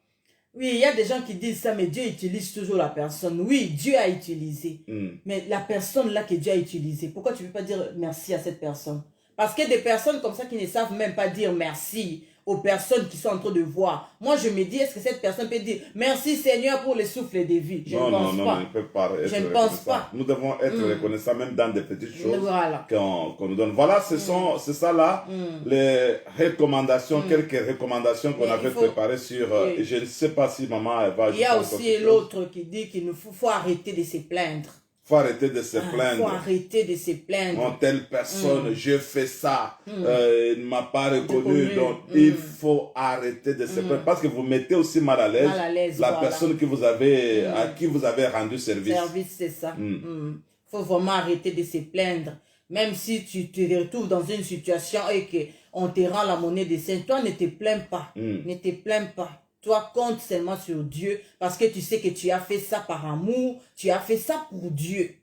Speaker 2: Oui, il y a des gens qui disent ça, mais Dieu utilise toujours la personne. Oui, Dieu a utilisé. Mais la personne là que Dieu a utilisée, pourquoi tu ne peux pas dire merci à cette personne? Parce qu'il y a des personnes comme ça qui ne savent même pas dire merci aux personnes qui sont en train de voir. Moi, je me dis, est-ce que cette personne peut dire merci Seigneur pour le souffle de vie? Je ne pense pas.
Speaker 1: Non, il ne peut pas être.
Speaker 2: Je ne pense pas.
Speaker 1: Nous devons être reconnaissants même dans des petites choses qu'on nous donne. Voilà, c'est ça là, les recommandations, quelques recommandations qu'on avait préparées sur. Je ne sais pas si maman elle va.
Speaker 2: Il y a aussi l'autre qui dit qu'il faut arrêter de se plaindre.
Speaker 1: Il faut arrêter de se plaindre.
Speaker 2: Il faut arrêter de se plaindre.
Speaker 1: Non, telle personne, je fais ça, il ne m'a pas reconnu. Donc, il faut arrêter de se plaindre. Parce que vous mettez aussi mal à l'aise la personne que vous avez, à qui vous avez rendu service.
Speaker 2: Service, c'est ça. Il faut vraiment arrêter de se plaindre. Même si tu te retrouves dans une situation et qu'on te rend la monnaie des saints, toi, ne te plains pas. Ne te plains pas. Toi, compte seulement sur Dieu parce que tu sais que tu as fait ça par amour, tu as fait ça pour Dieu.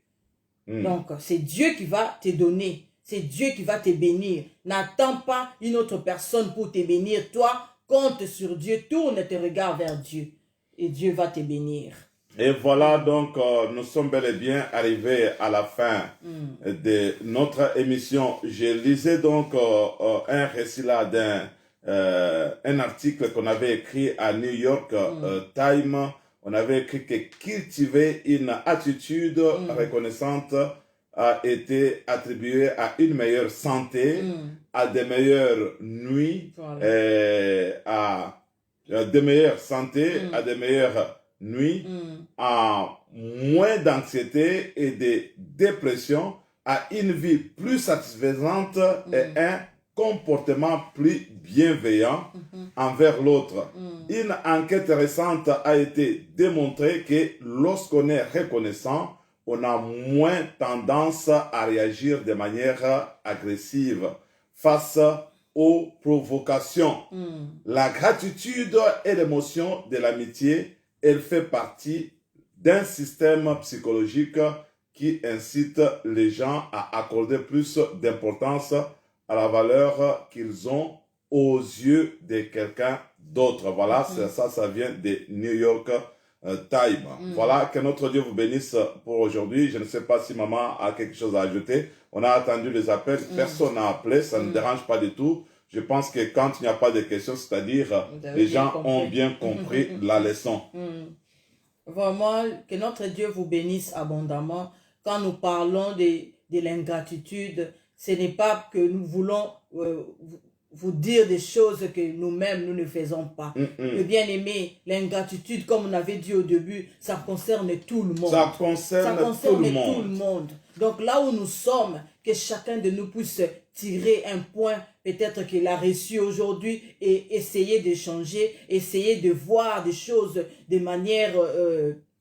Speaker 2: Donc, c'est Dieu qui va te donner, c'est Dieu qui va te bénir. N'attends pas une autre personne pour te bénir. Toi, compte sur Dieu, tourne tes regards vers Dieu et Dieu va te bénir.
Speaker 1: Et voilà donc, nous sommes bel et bien arrivés à la fin de notre émission. Je lisais donc un récit là un article qu'on avait écrit à New York Times. On avait écrit que cultiver une attitude reconnaissante a été attribué à une meilleure santé, à des meilleures nuits, à des meilleures santé, à des meilleures nuits, à moins d'anxiété et de dépression, à une vie plus satisfaisante et un comportement plus bienveillant envers l'autre. Une enquête récente a été démontrée que lorsqu'on est reconnaissant, on a moins tendance à réagir de manière agressive face aux provocations. La gratitude est l'émotion de l'amitié. Elle fait partie d'un système psychologique qui incite les gens à accorder plus d'importance à la valeur qu'ils ont aux yeux de quelqu'un d'autre. Voilà, ça vient de New York Times. Voilà, que notre Dieu vous bénisse pour aujourd'hui. Je ne sais pas si maman a quelque chose à ajouter. On a attendu les appels, personne n'a appelé, ça ne dérange pas du tout. Je pense que quand il n'y a pas de questions, c'est-à-dire les gens ont bien compris la leçon.
Speaker 2: Vraiment, que notre Dieu vous bénisse abondamment. Quand nous parlons de l'ingratitude, ce n'est pas que nous voulons vous dire des choses que nous-mêmes, nous ne faisons pas. Le bien-aimé, l'ingratitude, comme on avait dit au début, ça concerne tout le monde.
Speaker 1: Ça concerne tout le monde.
Speaker 2: Donc là où nous sommes, que chacun de nous puisse tirer un point, peut-être qu'il a reçu aujourd'hui, et essayer d'échanger, essayer de voir des choses de manière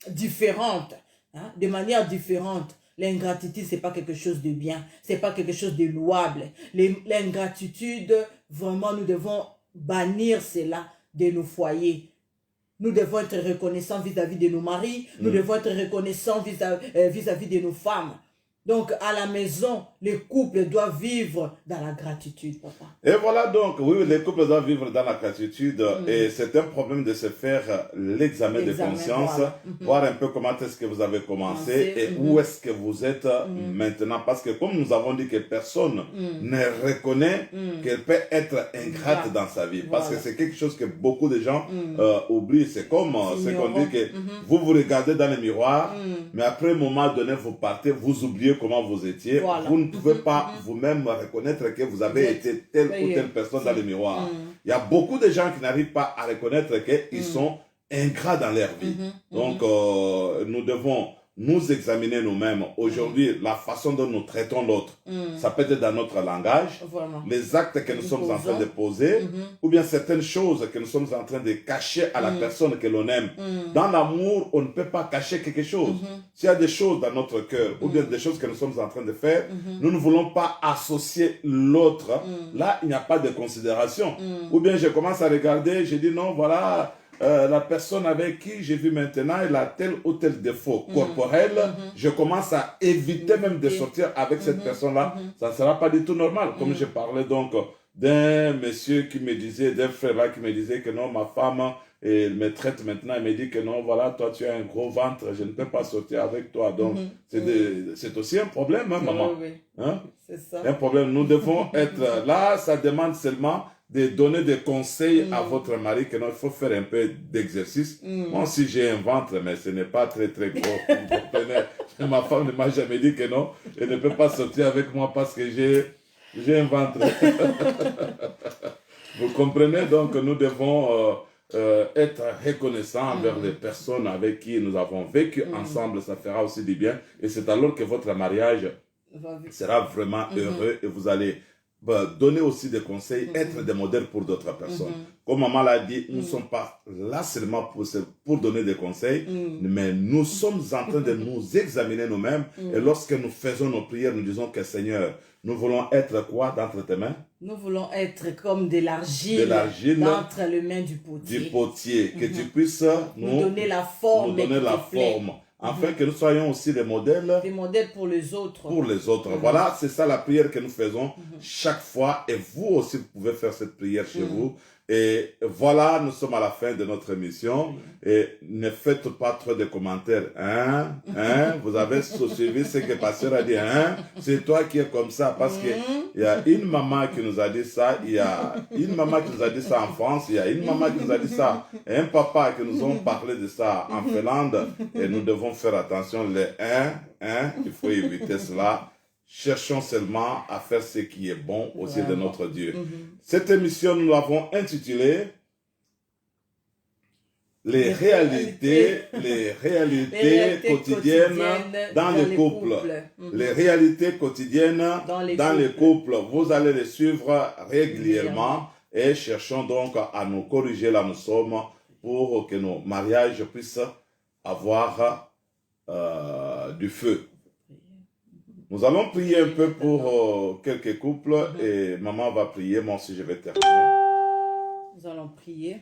Speaker 2: différente. Hein, de manière différente. L'ingratitude, c'est pas quelque chose de bien, c'est pas quelque chose de louable. L'ingratitude, vraiment, nous devons bannir cela de nos foyers. Nous devons être reconnaissants vis-à-vis de nos maris, nous devons être reconnaissants vis-à-vis de nos femmes. Donc, à la maison, les couples doivent vivre dans la gratitude, papa.
Speaker 1: Et voilà donc, oui, les couples doivent vivre dans la gratitude. Et c'est un problème de se faire l'examen de conscience, voilà. Voir un peu comment est-ce que vous avez commencé et où est-ce que vous êtes maintenant. Parce que comme nous avons dit que personne ne reconnaît qu'elle peut être ingrate dans sa vie. Parce que c'est quelque chose que beaucoup de gens oublient. C'est comme ce qu'on dit que vous vous regardez dans le miroir, mais après un moment donné, vous partez, vous oubliez comment vous étiez, voilà. Vous ne pouvez pas vous-même reconnaître que vous avez été telle ou telle personne dans le miroir. Il y a beaucoup de gens qui n'arrivent pas à reconnaître qu'ils sont ingrats dans leur vie. Donc, nous devons nous examiner nous-mêmes. Aujourd'hui, la façon dont nous traitons l'autre, ça peut être dans notre langage, les actes que nous sommes en train de poser, ou bien certaines choses que nous sommes en train de cacher à la personne que l'on aime. Dans l'amour, on ne peut pas cacher quelque chose. S'il y a des choses dans notre cœur, ou bien des choses que nous sommes en train de faire, nous ne voulons pas associer l'autre. Là, il n'y a pas de considération. Ou bien je commence à regarder, je dis non, voilà... la personne avec qui j'ai vu maintenant, elle a tel ou tel défaut corporel, je commence à éviter même de sortir avec cette personne-là. Ça ne sera pas du tout normal. Comme je parlais donc d'un monsieur qui me disait, d'un frère-là qui me disait que non, ma femme, elle me traite maintenant, elle me dit que non, voilà, toi tu as un gros ventre, je ne peux pas sortir avec toi. Donc, c'est aussi un problème, hein, maman. Hein? C'est ça. Un problème. Nous devons être là, ça demande seulement de donner des conseils à votre mari que non, il faut faire un peu d'exercice. Moi aussi j'ai un ventre, mais ce n'est pas très très gros. Vous comprenez? Ma femme ne m'a jamais dit que non, elle ne peut pas sortir avec moi parce que j'ai un ventre. Vous comprenez? Donc nous devons être reconnaissants envers les personnes avec qui nous avons vécu ensemble. Ça fera aussi du bien. Et c'est alors que votre mariage sera vraiment heureux et vous allez donner aussi des conseils, être des modèles pour d'autres personnes. Comme maman l'a dit, nous ne sommes pas là seulement pour donner des conseils, mais nous sommes en train de nous examiner nous-mêmes. Et lorsque nous faisons nos prières, nous disons que Seigneur, nous voulons être quoi d'entre tes mains? Nous voulons être comme de l'argile d'entre les mains du potier. Du potier, que tu puisses nous donner la forme. Afin que nous soyons aussi des modèles pour les autres. Pour les autres. Voilà, c'est ça la prière que nous faisons chaque fois. Et vous aussi, vous pouvez faire cette prière chez vous. Et voilà, nous sommes à la fin de notre émission. Et ne faites pas trop de commentaires. Vous avez suivi ce que Pasteur a dit. C'est toi qui es comme ça. Parce qu'il y a une maman qui nous a dit ça. Il y a une maman qui nous a dit ça en France. Il y a une maman qui nous a dit ça. Et un papa qui nous ont parlé de ça en Finlande. Et nous devons faire attention. Les il faut éviter cela. Cherchons seulement à faire ce qui est bon aux yeux de notre Dieu. Cette émission, nous l'avons intitulée les réalités quotidiennes dans les couples. Les réalités quotidiennes dans les couples. Vous allez les suivre régulièrement et cherchons donc à nous corriger là où nous sommes pour que nos mariages puissent avoir du feu. Nous allons prier un peu pour quelques couples et maman va prier, moi aussi je vais terminer.
Speaker 2: Nous allons prier.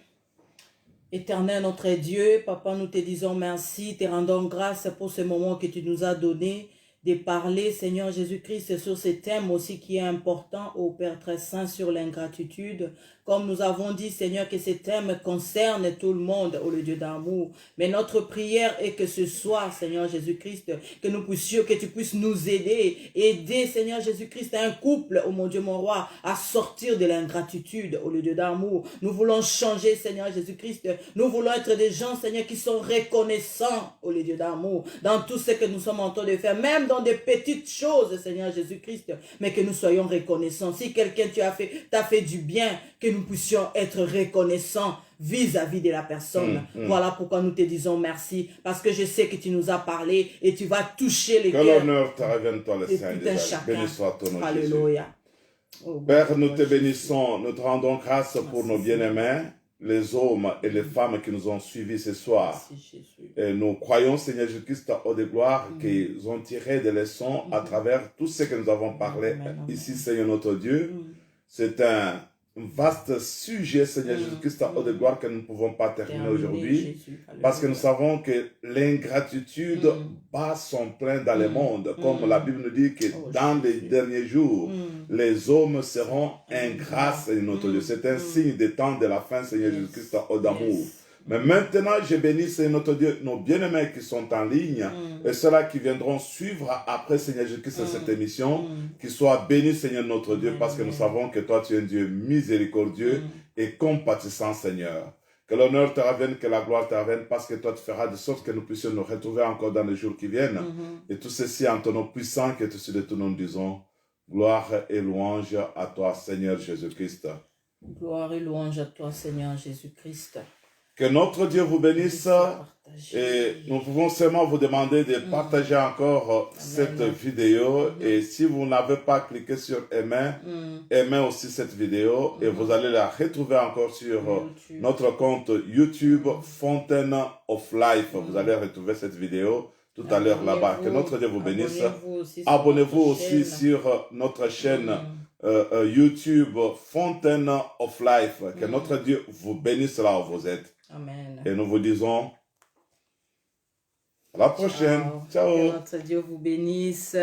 Speaker 2: Éternel notre Dieu, Papa, nous te disons merci, te rendons grâce pour ce moment que tu nous as donné de parler, Seigneur Jésus-Christ, sur ce thème aussi qui est important au Père très saint sur l'ingratitude. Comme nous avons dit, Seigneur, que ce thème concerne tout le monde, ô le Dieu d'amour. Mais notre prière est que ce soir, Seigneur Jésus-Christ, que tu puisses nous aider, Seigneur Jésus-Christ, un couple, ô mon Dieu, mon roi, à sortir de l'ingratitude, ô le Dieu d'amour. Nous voulons changer, Seigneur Jésus-Christ. Nous voulons être des gens, Seigneur, qui sont reconnaissants, ô le Dieu d'amour, dans tout ce que nous sommes en train de faire, même dans des petites choses, Seigneur Jésus-Christ, mais que nous soyons reconnaissants. Si quelqu'un t'a fait du bien, que nous puissions être reconnaissants vis-à-vis de la personne. Voilà pourquoi nous te disons merci, parce que je sais que tu nous as parlé et tu vas toucher les cœurs.
Speaker 1: Que l'honneur te revienne, toi, le Saint des âges. Béni soit ton nom,
Speaker 2: Alléluia.
Speaker 1: Jésus. Père, nous te bénissons, nous te rendons grâce pour nos bien-aimés, les hommes et les femmes qui nous ont suivis ce soir. Et nous croyons, Seigneur Jésus-Christ, au de gloire, qu'ils ont tiré des leçons à travers tout ce que nous avons parlé ici, Seigneur notre Dieu. C'est un vaste sujet, Seigneur Jésus-Christ, au de gloire que nous ne pouvons pas terminer aujourd'hui, parce que nous savons que l'ingratitude bat son plein dans le monde, comme la Bible nous dit que dans les derniers jours, les hommes seront ingrats, Seigneur notre Dieu. C'est un signe des temps de la fin, Seigneur Jésus-Christ, au d'amour. Mais maintenant, je bénis, Seigneur notre Dieu, nos bien-aimés qui sont en ligne et ceux-là qui viendront suivre après, Seigneur Jésus-Christ, cette émission, qu'ils soient bénis, Seigneur notre Dieu, parce que nous savons que toi, tu es un Dieu miséricordieux et compatissant, Seigneur. Que l'honneur te revienne, que la gloire te revienne, parce que toi, tu feras de sorte que nous puissions nous retrouver encore dans les jours qui viennent. Et tout ceci en ton nom puissant, que tout ceci de tout nous disons, gloire et louange à toi, Seigneur Jésus-Christ.
Speaker 2: Gloire et louange à toi, Seigneur Jésus-Christ.
Speaker 1: Que notre Dieu vous bénisse et nous pouvons seulement vous demander de partager encore cette vidéo et si vous n'avez pas cliqué sur aimer, aimez aussi cette vidéo et vous allez la retrouver encore sur notre compte YouTube Fountain of Life. Vous allez retrouver cette vidéo tout à l'heure là-bas. Que notre Dieu vous bénisse. Abonnez-vous aussi sur notre chaîne YouTube Fountain of Life. Que notre Dieu vous bénisse là où vous êtes.
Speaker 2: Amen.
Speaker 1: Et nous vous disons à la prochaine. Ciao.
Speaker 2: Que notre Dieu vous bénisse.